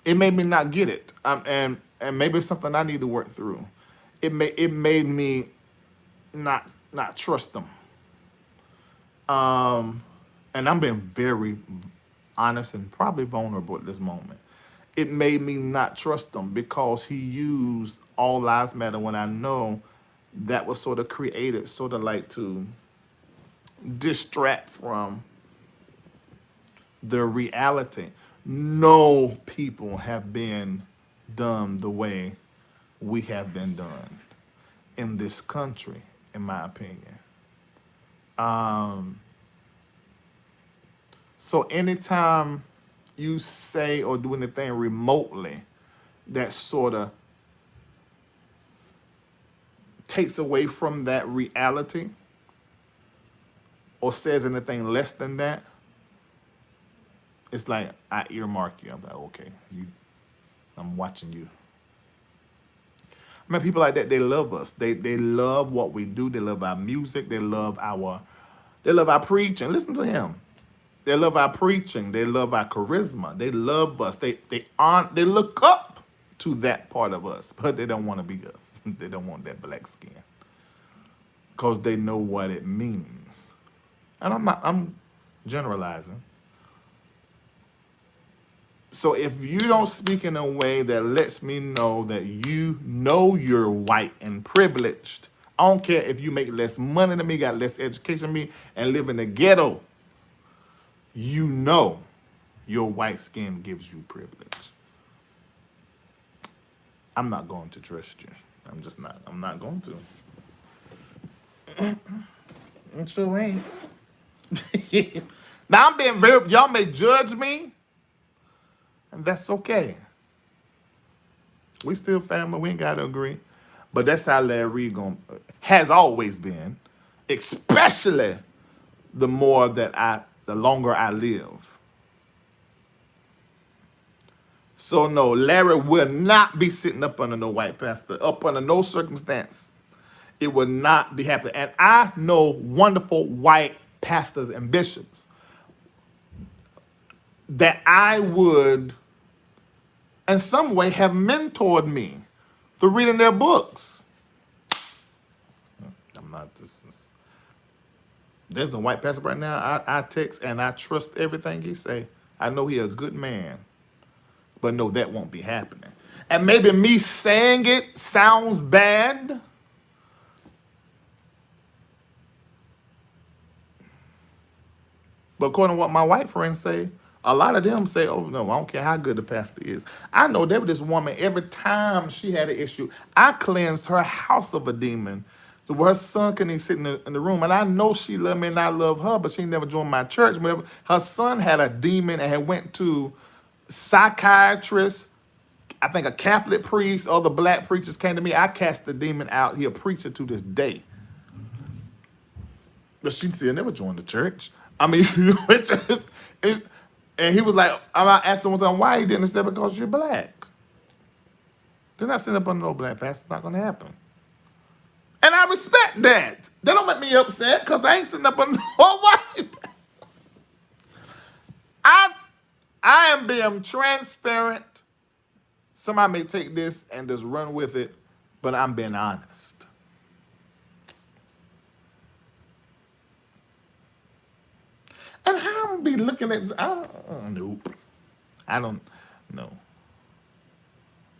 it made me not get it, and maybe it's something I need to work through. It made me not trust them. And I'm being very honest and probably vulnerable at this moment. It made me not trust them because he used All Lives Matter when I know that was sort of created, sort of like to distract from the reality. No people have been done the way we have been done in this country, in my opinion. So anytime you say or do anything remotely that sort of takes away from that reality or says anything less than that, it's like I earmark you. I'm like, okay, I'm watching you. I mean, people like that, they love us. They love what we do. They love our music. They love our preaching. Listen to him. They love our preaching. They love our charisma. They love us. They look up to that part of us, but they don't want to be us. They don't want that black skin because they know what it means. And I'm generalizing. So if you don't speak in a way that lets me know that you know you're white and privileged, I don't care if you make less money than me, got less education than me, and live in the ghetto, you know your white skin gives you privilege. I'm not going to trust you. I'm just not. I'm not going to. It sure ain't. Now I'm being very, y'all may judge me, and that's okay. We still family. We ain't got to agree. But that's how Larry has always been, especially the longer I live. So no, Larry will not be sitting up under no white pastor, up under no circumstance. It will not be happening. And I know wonderful white pastors and bishops that I would, in some way, have mentored me through reading their books. I'm not, there's a white pastor right now I text and I trust everything he say. I know he a good man. But no, that won't be happening. And maybe me saying it sounds bad. But according to what my white friends say, a lot of them say, oh, no, I don't care how good the pastor is. I know there was this woman, every time she had an issue, I cleansed her house of a demon to where her son couldn't even sit in the room. And I know she loved me and I love her, but she never joined my church. Her son had a demon and had went to psychiatrists, I think a Catholic priest, other black preachers came to me. I cast the demon out. He a preacher to this day. But she still never joined the church. I mean, and he was like, I asked him one time why he didn't. He said, because you're black. They're not sitting up under no black pastor. It's not going to happen. And I respect that. That don't make me upset because I ain't sitting up under no white pastor. I am being transparent. Somebody may take this and just run with it, but I'm being honest. And how I'm gonna be looking at this? Nope. I don't know.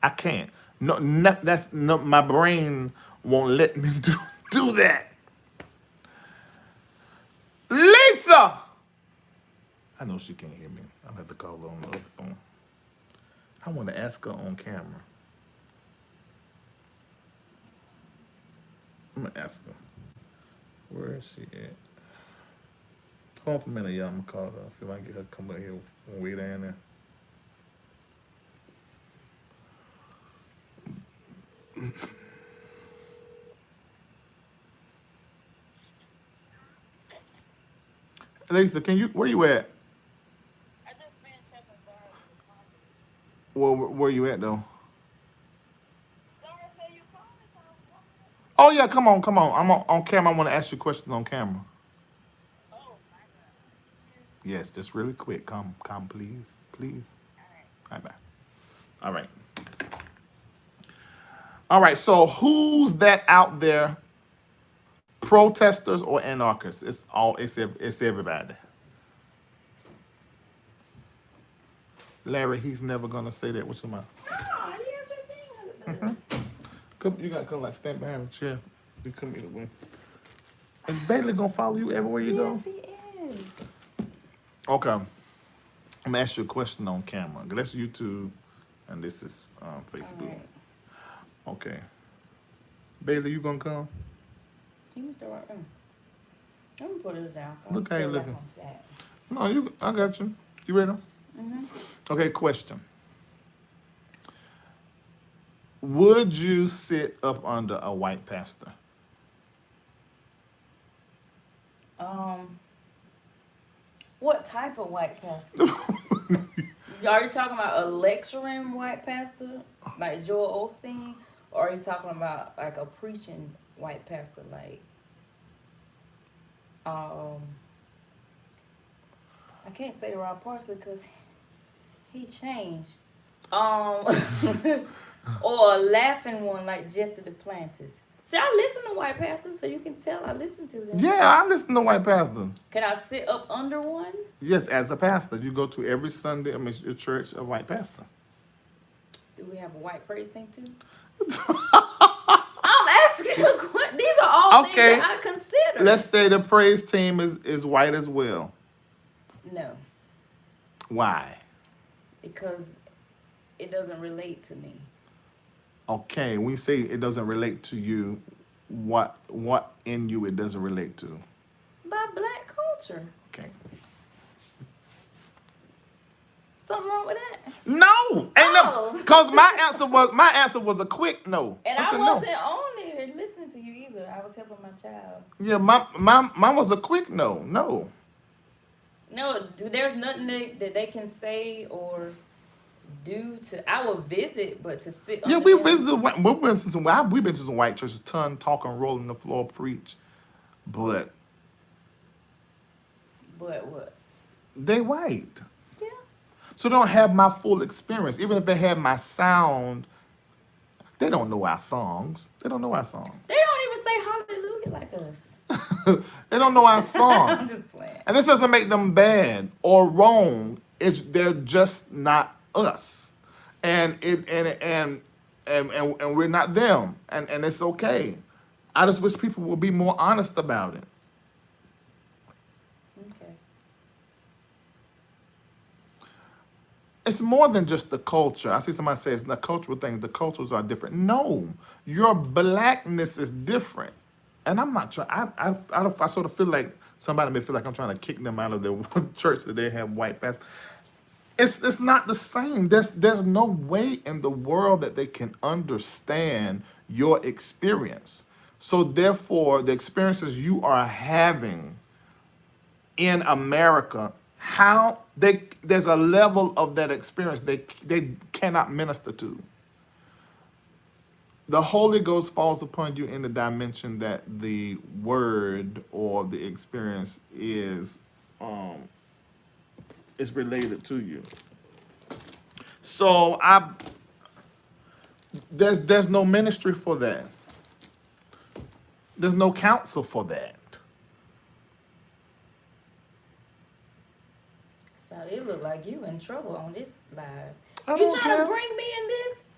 I can't. No, that's no. My brain won't let me do that. Lisa. I know she can't hear me. I'll have to call her on the other phone. I want to ask her on camera. I'm gonna ask her. Where is she at? Hold on for a minute, y'all. I'm gonna call her. See if I can get her to come up here when we're down there. Lisa, where you at? I just finished up a bar with Marcus. Well, where you at though? Sorry, say you called me, so I was wondering. Oh yeah, come on. I'm on camera. I want to ask you a question on camera. Oh, my God. Yes, just really quick. Come, please. All right. Bye. All right. So who's that out there? Protesters or anarchists? It's everybody. Larry, he's never gonna say that. What's your mouth? No, he has your thing. Come, you gotta come like stand behind the chair. You come either way. Is Bailey gonna follow you everywhere you go? Yes, he is. Okay. I'm gonna ask you a question on camera. That's YouTube, and this is Facebook. Right. Okay. Bailey, you gonna come? You can throw it in. Let me put it down. Look how you Feel like looking. I'm fat. No, I got you. You ready? Mm-hmm. Okay, question. Would you sit up under a white pastor? What type of white pastor? Are you talking about a lecturing white pastor like Joel Osteen, or are you talking about like a preaching white pastor like I can't say Rob Parsley because he changed. Or a laughing one like Jesse Duplantis. See, I listen to white pastors, so you can tell I listen to them. Yeah, I listen to white pastors. Can I sit up under one? Yes, as a pastor. You go to every Sunday, your church, a white pastor. Do we have a white praise team too? I'm asking a question. These are all things that I consider. Let's say the praise team is white as well. No, Why? because it doesn't relate to me. Okay, when you say it doesn't relate to you, what in you it doesn't relate to? By black culture. Okay. Something wrong with that? No, ain't no, because my answer was a quick no. And I said wasn't no. on there listening to you either. I was helping my child. Yeah, mine was a quick no. No. No, there's nothing that they can say or do to. I will visit, but to sit. Yeah, under we them, visited. We've been to some white churches, ton talking, rolling the floor, preach, but But what? they white, Yeah. so they don't have my full experience. Even if they had my sound, they don't know our songs. They don't know our songs. They don't even say hallelujah like us. They don't know our I'm songs. just playing. And this doesn't make them bad or wrong. They're just not us, and we're not them, and it's okay. I just wish people would be more honest about it. Okay. It's more than just the culture. I see somebody say it's the cultural things. The cultures are different. No, your blackness is different. And I'm not trying. I sort of feel like somebody may feel like I'm trying to kick them out of their church that they have white pastors. It's not the same. There's no way in the world that they can understand your experience. So therefore, the experiences you are having in America, how there's a level of that experience they cannot minister to. The Holy Ghost falls upon you in the dimension that the word or the experience is related to you. So there's no ministry for that. There's no counsel for that. So it look like you in trouble on this live. I You don't trying care. to bring me in this?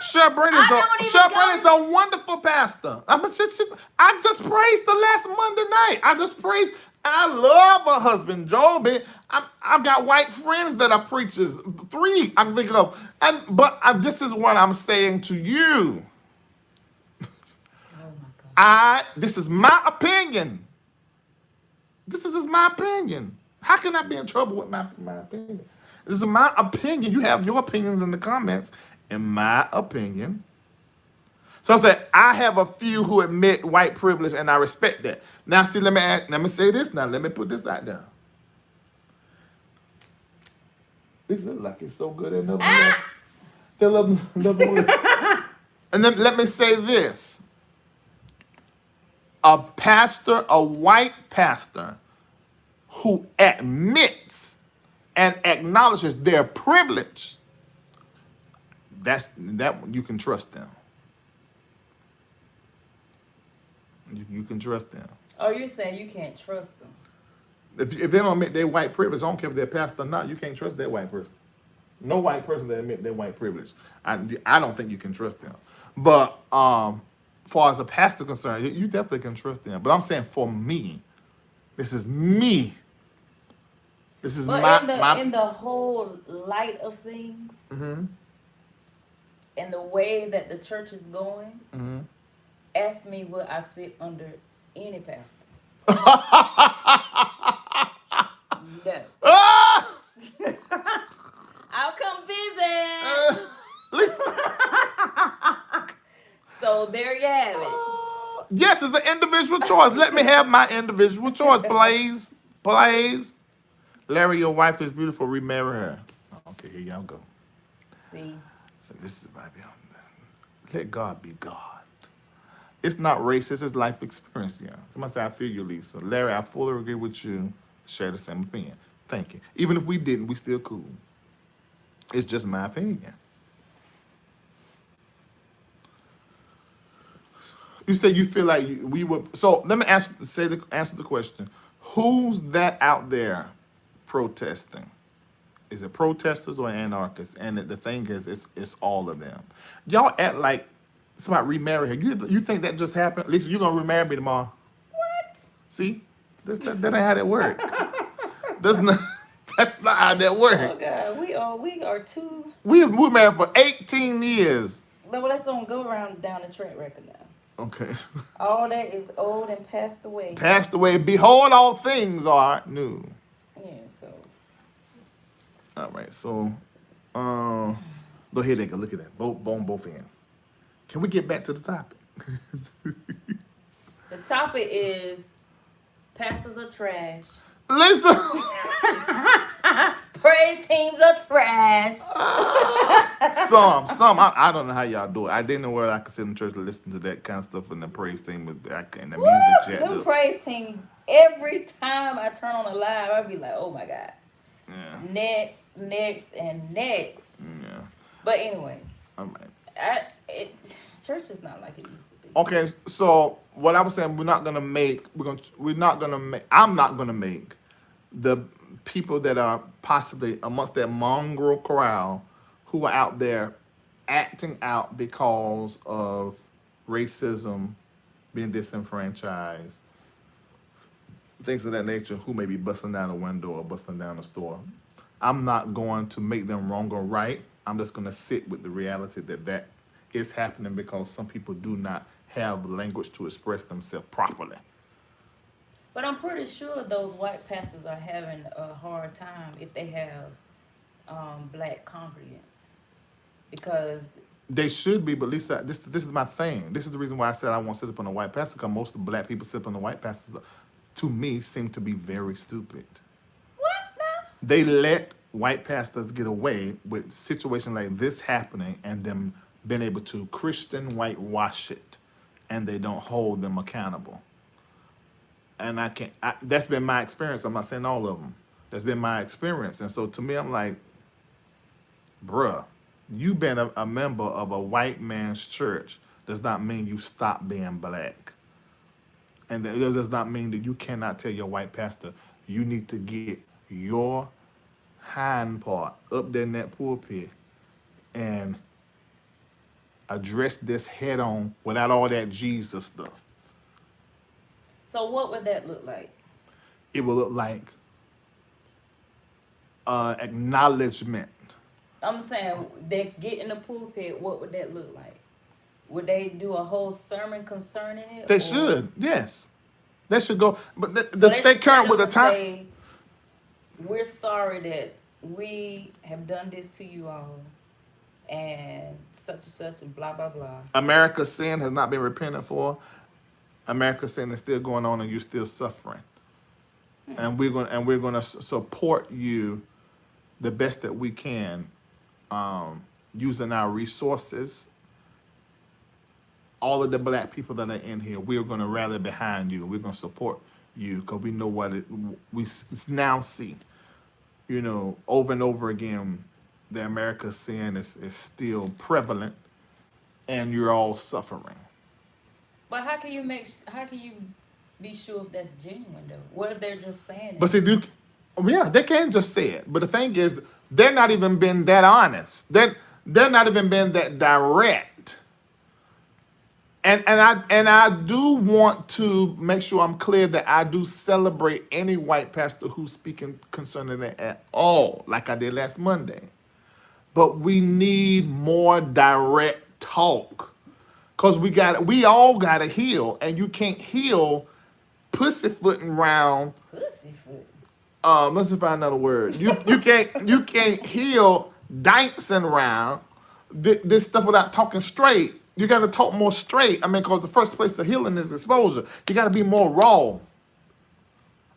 Shep Brent is a wonderful pastor. I just praised the last Monday night. I just praised. I love her husband, Joby. I've got white friends that are preachers. 3 I can think of. But this is what I'm saying to you. Oh my God. This is my opinion. This is just my opinion. How can I be in trouble with my opinion? This is my opinion. You have your opinions in the comments. In my opinion. So I'm saying I have a few who admit white privilege, and I respect that. Now, see, let me say this now. Let me put this out there. This looks like it's so good. And then let me say this. A pastor, a white pastor, who admits and acknowledges their privilege, that you can trust them. You can trust them. Oh, you're saying you can't trust them? If they don't admit their white privilege, I don't care if they're pastor or not, you can't trust that white person. No white person that admit their white privilege. I don't think you can trust them. But far as a pastor concerned, you definitely can trust them. But I'm saying for me, this is me. This is but in the whole light of things, Mm-hmm. and the way that the church is going, Mm-hmm. ask me will I sit under any pastor? No. Ah! I'll come visit. Listen. So there you have it. Yes, it's an individual choice. Let me have my individual choice, please. Please. Larry, your wife is beautiful. Remarry her. Okay, here y'all go. See. So this is right beyond that. Let God be God. It's not racist, it's life experience, yeah. Somebody say, I feel you, Lisa. Larry, I fully agree with you. Share the same opinion. Thank you. Even if we didn't, we still cool. It's just my opinion. You say you feel like we were. So let me answer the question. Who's that out there protesting? Is it protesters or anarchists? And the thing is, it's all of them. Y'all act like somebody remarry her. You think that just happened? Lisa, you gonna remarry me tomorrow? What? See, that ain't how that work. That's not how that work. Oh God, we are too. We married for 18 years. No, let's don't go around down the track record now. Okay. All that is old and passed away. Passed away. Behold, all things are new. Yeah, so. All right, so, go ahead and look at that. Both ends. Can we get back to the topic? The topic is pastors are trash. Listen. Praise teams are trash. Some. I don't know how y'all do it. I didn't know where I could sit in church and listen to that kind of stuff in the praise team and the music chat. Them praise teams, every time I turn on a live, I'd be like, oh my God. Yeah. Next, and next. Yeah. But anyway, All right. Church is not like it used to be. Okay, so what I was saying, I'm not gonna make the people that are possibly amongst that mongrel crowd who are out there acting out because of racism, being disenfranchised, things of that nature, who may be busting down a window or busting down a store. I'm not going to make them wrong or right. I'm just going to sit with the reality that is happening because some people do not have language to express themselves properly. But I'm pretty sure those white pastors are having a hard time if they have black congregants because They should be, but Lisa, this is my thing. This is the reason why I said I won't sit up on the white pastor, because most of the black people sit up on the white pastors, to me, seem to be very stupid. what now? They let white pastors get away with situations like this happening and them being able to Christian whitewash it, and they don't hold them accountable. And I can't. That's been my experience. I'm not saying all of them. That's been my experience, and so to me, I'm like, bruh, you been a member of a white man's church does not mean you stop being black. And it does not mean that you cannot tell your white pastor, you need to get your hind part up there in that pulpit and address this head on without all that Jesus stuff. So what would that look like? It will look like acknowledgement. I'm saying they get in the pulpit. What would that look like? Would they do a whole sermon concerning it? They Or, should, yes. They should go, but so the they stay should current stand with up the and time. say, we're sorry that we have done this to you all, and such, and blah blah blah. America's sin has not been repented for. America's sin is still going on, and you're still suffering. And we're going to support you the best that we can, using our resources. All of the black people that are in here, we're going to rally behind you. We're going to support you because we know we now see. Over and over again, the America's sin is still prevalent, and you're all suffering. But how can you be sure if that's genuine though? What if they're just saying But it? see, yeah, they can just say it. But the thing is, they're not even been that honest. They're not even been that direct. And I do want to make sure I'm clear that I do celebrate any white pastor who's speaking concerning it at all, like I did last Monday. But we need more direct talk. Cause we all gotta heal, and you can't heal pussyfooting around. Pussyfoot. Let's find another word. You can't heal dancing around this stuff without talking straight. You got to talk more straight. I mean, because the first place of healing is exposure. You got to be more raw.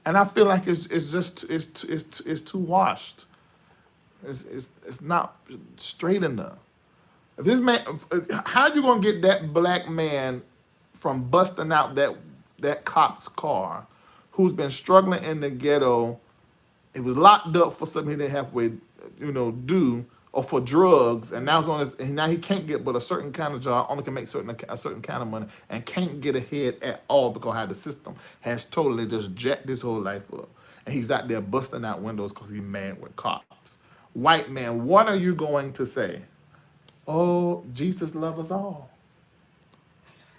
And I feel like it's too washed. It's not straight enough. If this man, how you gonna get that black man from busting out that cop's car, who's been struggling in the ghetto? He was locked up for something he didn't halfway, do, or for drugs, and now and now he can't get but a certain kind of job, only can make a certain kind of money, and can't get ahead at all because how the system has totally just jacked his whole life up, and he's out there busting out windows because he's mad with cops. White man, what are you going to say? Oh, Jesus loves us all.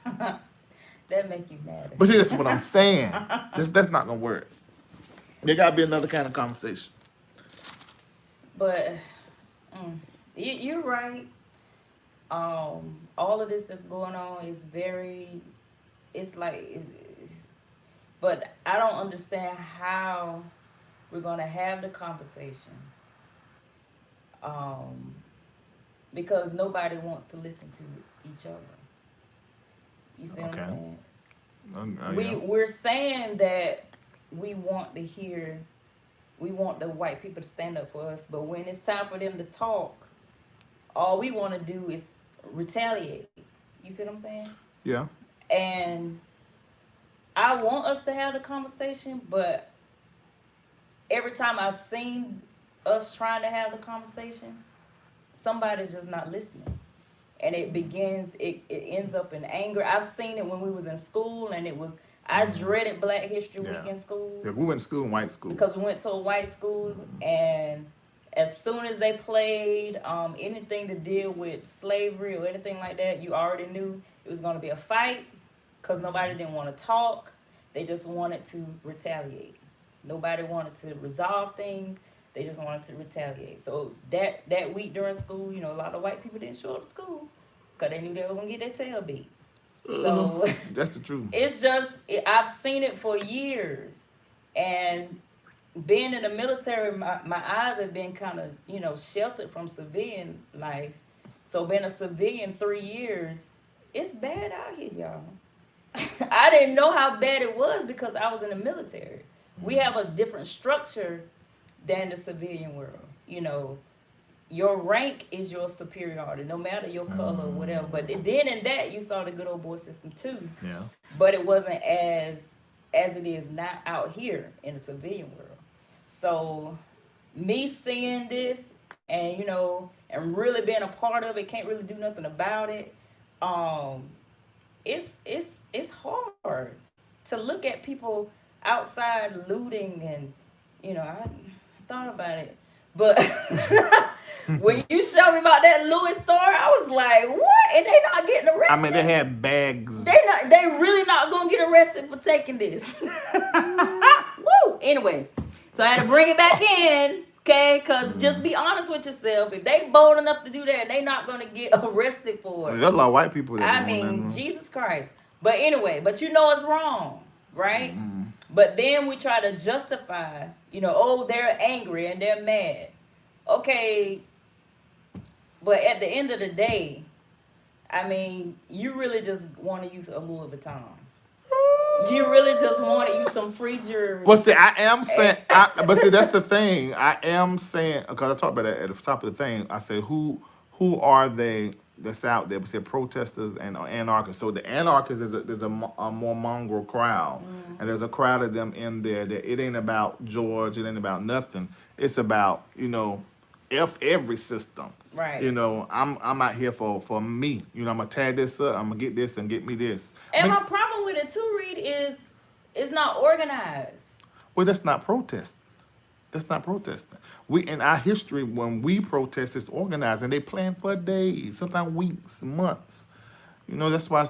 That make you mad. But see, that's what I'm saying. That's not gonna work. There gotta be another kind of conversation. But you're right. All of this that's going on is very. It's like, but I don't understand how we're gonna have the conversation. Um, because nobody wants to listen to each other. You see what Okay. I'm saying? Yeah. We're saying that we want the white people to stand up for us, but when it's time for them to talk, all we want to do is retaliate. You see what I'm saying? Yeah. And I want us to have the conversation, but every time I've seen us trying to have the conversation, somebody's just not listening. And it ends up in anger. I've seen it when we was in school, and I dreaded Black History Week in school. Yeah, we went to school in white school. Because we went to a white school, and as soon as they played anything to deal with slavery or anything like that, you already knew it was going to be a fight, because nobody didn't want to talk. They just wanted to retaliate. Nobody wanted to resolve things. They just wanted to retaliate. So that week during school, a lot of white people didn't show up to school because they knew they were going to get their tail beat. So that's the truth. it's just, I've seen it for years. And being in the military, my eyes have been kind of, sheltered from civilian life. So being a civilian 3 years, it's bad out here, y'all. I didn't know how bad it was because I was in the military. We have a different structure than the civilian world. Your rank is your superiority, no matter your color or whatever. But then in that, you saw the good old boy system too. Yeah. But it wasn't as it is now out here in the civilian world. So me seeing this and and really being a part of it, can't really do nothing about it. Um, it's hard to look at people outside looting and I thought about it, but when you showed me about that Louis story, I was like, what? And they not getting arrested? I mean, they had bags. They really not gonna get arrested for taking this. Woo! Anyway, so I had to bring it back in, okay? Because just be honest with yourself. If they bold enough to do that, they not gonna get arrested for it. There's a lot of white people that I mean, Jesus Christ. But anyway, but it's wrong, right? Mm-hmm. But then we try to justify, oh, they're angry and they're mad. Okay, but at the end of the day, I mean, you really just want to use a Louis Vuitton. You really just want to use some free jewelry. Well, see, I am saying, but see, that's the thing. I am saying, because I talked about that at the top of the thing. I say, who are they that's out there? We said protesters and anarchists. So the anarchists there's a more mongrel crowd, and there's a crowd of them in there. That it ain't about George. It ain't about nothing. It's about every system. Right. I'm out here for me. I'm gonna tag this up. I'm gonna get this and get me this. And my problem with it too, Reid, is it's not organized. Well, that's not protesting. That's not protesting. We in our history, when we protest, it's organized, and they plan for days, sometimes weeks, months. That's why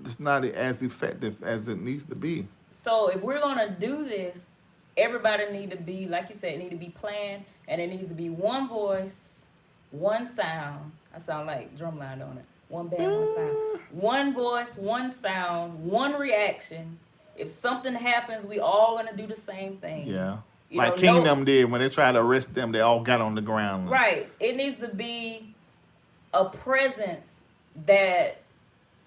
it's not as effective as it needs to be. So if we're gonna do this, everybody need to be, like you said, need to be planned, and it needs to be one voice, one sound. I sound like drumline on it. One band, one sound. One voice, one sound, one reaction. If something happens, we all gonna do the same thing. Yeah. Like Kingdom did when they tried to arrest them, they all got on the ground. Right. It needs to be a presence that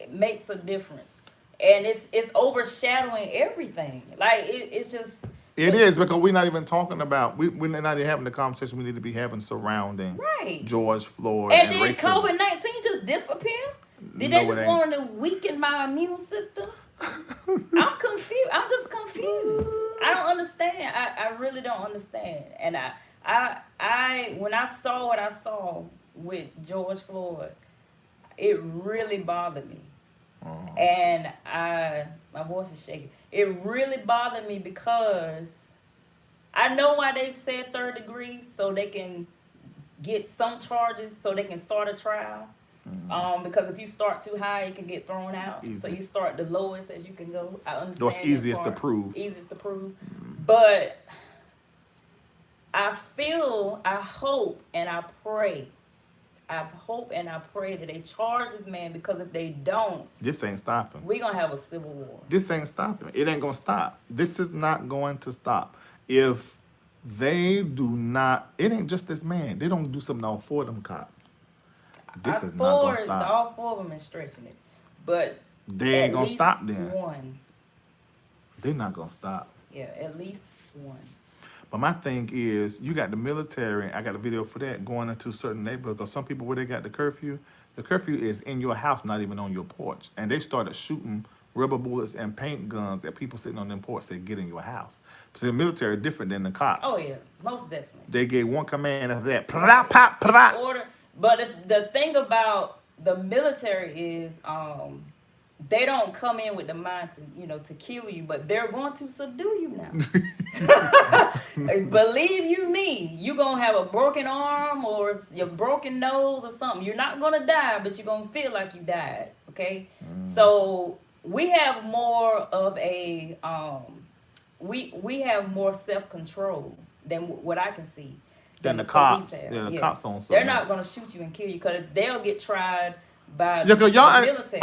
makes a difference. And it's overshadowing everything. Like it's just It is, because we're not even talking about, we're not even having the conversation we need to be having surrounding George Floyd and and did racism. COVID-19 just disappear? Did they just want to weaken my immune system? I'm confused. I'm just confused. I don't understand. I really don't understand. And I when I saw what I saw with George Floyd, it really bothered me. And my voice is shaking. It really bothered me because I know why they said third degree, so they can get some charges, so they can start a trial. Because if you start too high, it can get thrown out. Easy. So you start the lowest as you can go. I understand. What's easiest to prove. Easiest to prove. But I hope, and I pray that they charge this man, because if they don't, this ain't stopping. We're going to have a civil war. This ain't stopping. It ain't going to stop. This is not going to stop. If they do not, it ain't just this man. They don't do something all four of them cops. This is not going to stop. All four of them is stretching it. But they ain't going to stop then. One. They're not going to stop. Yeah, at least one. But my thing is, you got the military, I got a video for that, going into certain neighborhoods, because some people, where they got the curfew is in your house, not even on your porch. And they started shooting rubber bullets and paint guns at people sitting on them porch, say, get in your house. So the military is different than the cops. Oh, yeah, most definitely. They gave one command after that, pop, pop, pop. Order. But the thing about the military is, they don't come in with the mind to kill you, but they're going to subdue you now. Believe you me, you're going to have a broken arm or your broken nose or something. You're not going to die, but you're going to feel like you died, okay? So we have more of a, we have more self-control than what I can see. Than the cops. Yeah, the cops on something. They're not going to shoot you and kill you, because they'll get tried by the military.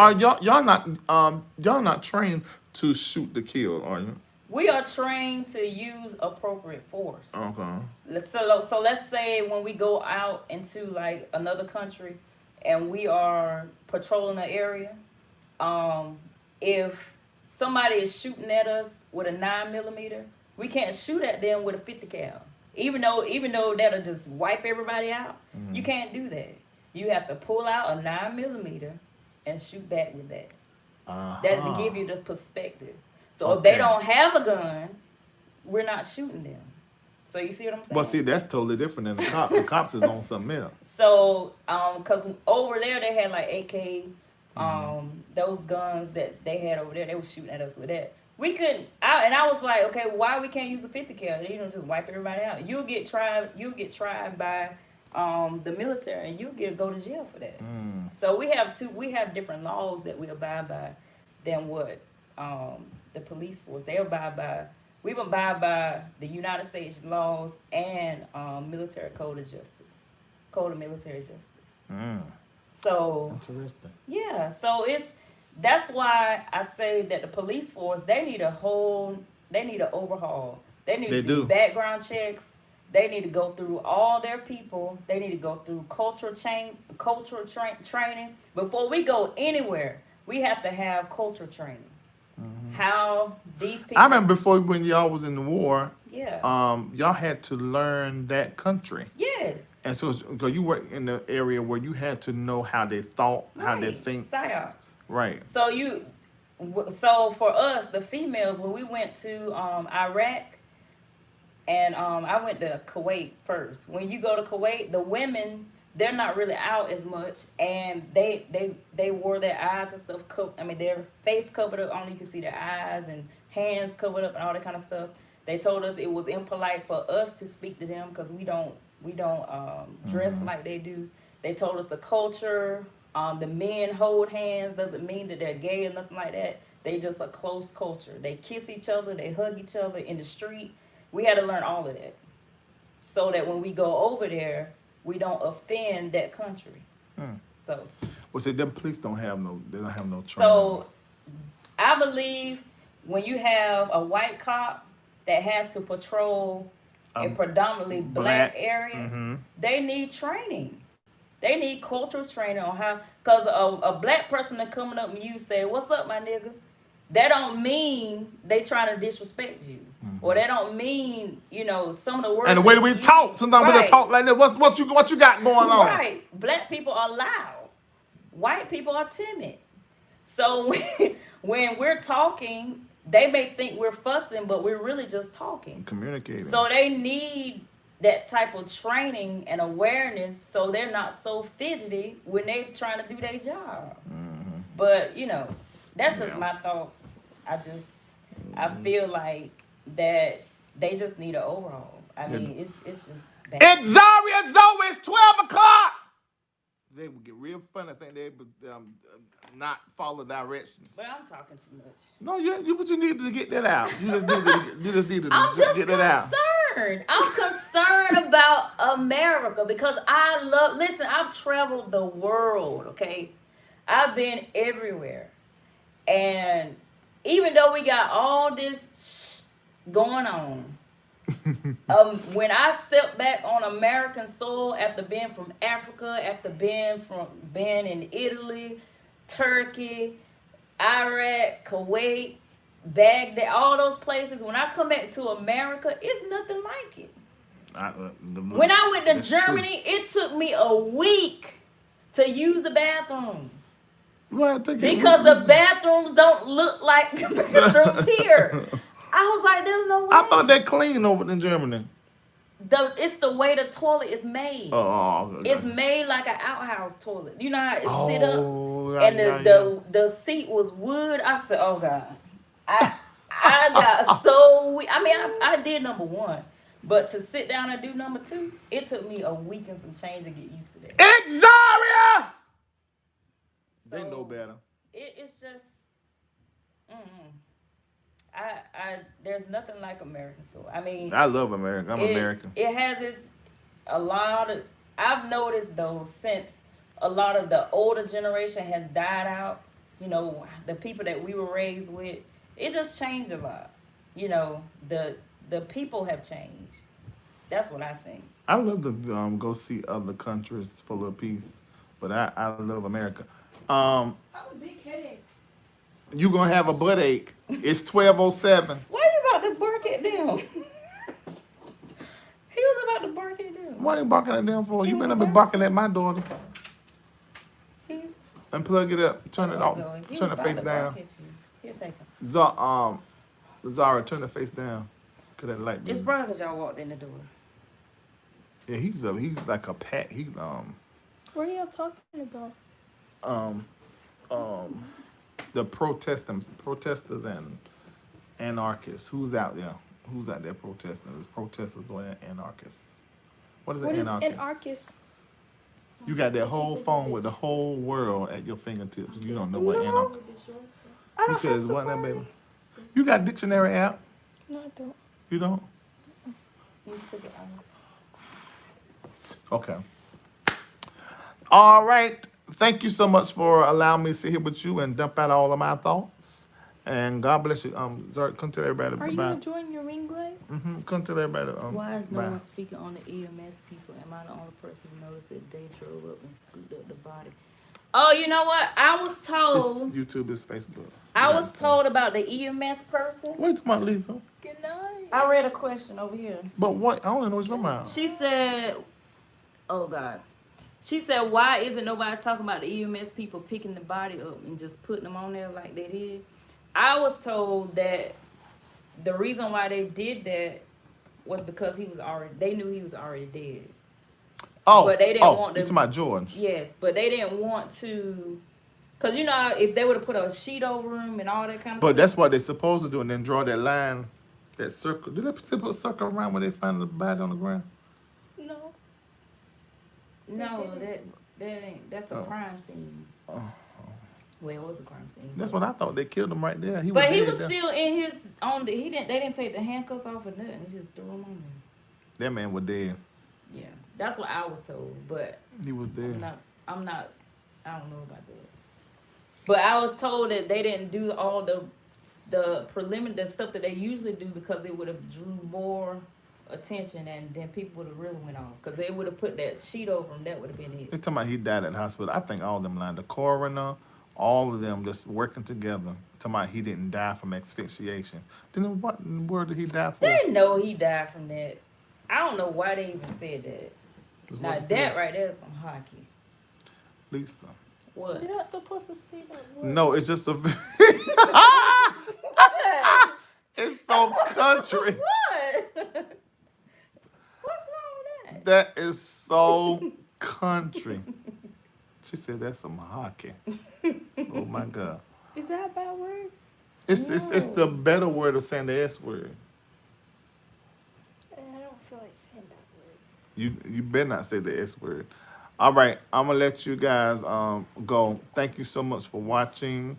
Y'all not trained to shoot to kill, are you? we are trained to use appropriate force. Okay. So let's say when we go out into like another country and we are patrolling an area, if somebody is shooting at us with a 9mm, we can't shoot at them with a 50 cal. Even though that'll just wipe everybody out, you can't do that. You have to pull out a 9mm and shoot back with that. That to give you the perspective. So if they don't have a gun, we're not shooting them. So you see what I'm saying? But see, that's totally different than the cops. The cops is on something else. So, cause over there they had like AK, those guns that they had over there, they were shooting at us with that. We couldn't. I was like, okay, why we can't use a 50 cal? You know, just wipe everybody out. You'll get tried by the military, and you'll go to jail for that. So we have different laws that we abide by than what the police force. We abide by the United States laws and military code of military justice. So Interesting. yeah, so that's why I say that the police force, they need an overhaul. They need to do background checks. They need to go through all their people. They need to go through cultural training. Before we go anywhere, we have to have cultural training. How these people. I remember before when y'all was in the war. Yeah. Y'all had to learn that country. Yes. And so, because you work in the area where you had to know how they thought, how they think. PsyOps. Right. So for us, the females, when we went to Iraq, and I went to Kuwait first. When you go to Kuwait, the women, they're not really out as much, and they wore their eyes and stuff. Their face covered up, only you can see their eyes, and hands covered up, and all that kind of stuff. They told us it was impolite for us to speak to them because we don't dress like they do. They told us the culture, the men hold hands doesn't mean that they're gay or nothing like that. They just a close culture. They kiss each other, they hug each other in the street. We had to learn all of that so that when we go over there, we don't offend that country. So. Well, see, them police don't have no training. So, I believe when you have a white cop that has to patrol a predominantly black area, they need training. They need cultural training on how, because a black person that coming up and you say, "What's up, my nigga?" That don't mean they trying to disrespect you, or that don't mean some of the words. And the way that we talk, sometimes we don't talk like that. What you got going on? Right, black people are loud, white people are timid. So when we're talking, they may think we're fussing, but we're really just talking, communicating. So they need that type of training and awareness so they're not so fidgety when they're trying to do their job. But that's just my thoughts. I feel like that they just need an overhaul. I mean, it's just bad. It's Zoe. It's 12 o'clock. They would get real funny. I think they would not follow directions. But I'm talking too much. No, but you need to get that out. You just need to I'm just get that out. I'm concerned about America because I've traveled the world, okay? I've been everywhere. And even though we got all this going on, when I step back on American soil after being from Africa, after being in Italy, Turkey, Iraq, Kuwait, Baghdad, all those places, when I come back to America, it's nothing like it. When I went to Germany, it took me a week to use the bathroom. Because the bathrooms don't look like the bathrooms here. I was like, there's no way. I thought they clean over in Germany. It's the way the toilet is made. Okay. It's made like an outhouse toilet. You know how it's sit up? And the seat was wood. I said, oh God. I got so weak. I did number one. But to sit down and do number two, it took me a week and some change to get used to that. Exaria! So they know better. It's just, there's nothing like American soul. I love America. I'm American. It has I've noticed though, since a lot of the older generation has died out, the people that we were raised with, it just changed a lot. you know, the people have changed. That's what I think. I love to go see other countries for a little peace, but I love America. Um, I have a big headache. you gonna have a butt ache. It's 12:07. Why you about to bark at them? He was about to bark at them. What are you barking at them for? He You was better be about barking to. at my daughter. He, And plug it up. Turn it off. Zoe, he Turn was it about face to down. bark at you. Here, take him. Zara, turn the face down. Cause that light. It's Be... probably because y'all walked in the door. Yeah, he's like a pat. What are y'all talking about? Um um the protesters and anarchists. Who's out there? Who's out there protesting? Is protesters or anarchists? What is an What is anarchist? anarchist? You got that whole phone with the whole world at your fingertips. You don't know what No. anarchist. I You don't said have it's what that Safari. baby? You got dictionary app? No, I don't. You don't? You took it out. Okay. All right. Thank you so much for allowing me to sit here with you and dump out all of my thoughts. And God bless you. Zart, come tell everybody Are you bye. enjoying your ring light? Come tell everybody Why is no bye. one speaking on the EMS people? Am I the only person who noticed that they drove up and scooped up the body? Oh, you know what? I was It's told. YouTube, it's Facebook. I was told about the EMS person. What are you talking about, Lisa? Good night. I read a question over here. But what? I don't know what you're talking about. She said, "Oh God." She said, "Why isn't nobody talking about the EMS people picking the body up and just putting them on there like they did?" I was told that the reason why they did that was because he was already. They knew he was already dead. Oh, But they didn't want you to. talking about George? Yes, but they didn't want to. Cause you know if they would have put a sheet over him and all that kind of But stuff. that's what they're supposed to do, and then draw that line, that circle. Did they put a circle around when they find the body on the ground? No. No, that ain't. That's a Oh. crime scene. Oh. Well, it was a crime scene. That's what I thought. They killed him right there. He But he dead was there. still in his on the. He didn't. They didn't take the handcuffs off or nothing. They just threw him on That man was dead. there. Yeah, that's what I was told. But He was dead. I'm not. I don't know about that. But I was told that they didn't do all the preliminary stuff that they usually do because it would have drew more attention and then people would have really went off because they would have put that sheet over him. That would have been They it. talking about he died at the hospital. I think all of them lying. The coroner, all of them just working together. Talking about he didn't die from asphyxiation. Then what in the world did he die for? They know he died from that. I don't know why they even said that. That's Now what it that said. right there is some hockey. Lisa. What? You're not supposed to say that word. No, it's just a. It's so country. What? What's wrong with that? That is so country. She said that's some hockey. Oh my God. Is that a bad word? It's the better word of saying the S word. I don't feel like saying that word. You better not say the S word. All right, I'm gonna let you guys go. Thank you so much for watching.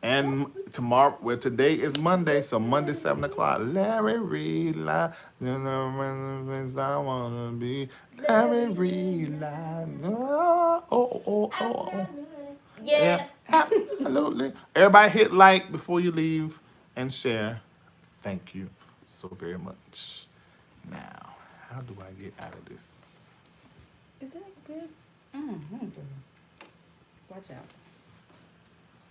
And tomorrow, well, today is Monday, so Monday 7 o'clock. Larry Reid Live. I wanna be Larry Reid Live. Oh. Yeah, absolutely. Everybody hit like before you leave and share. Thank you so very much. Now, how do I get out of this? Is that good? Mm-hmm. Watch out.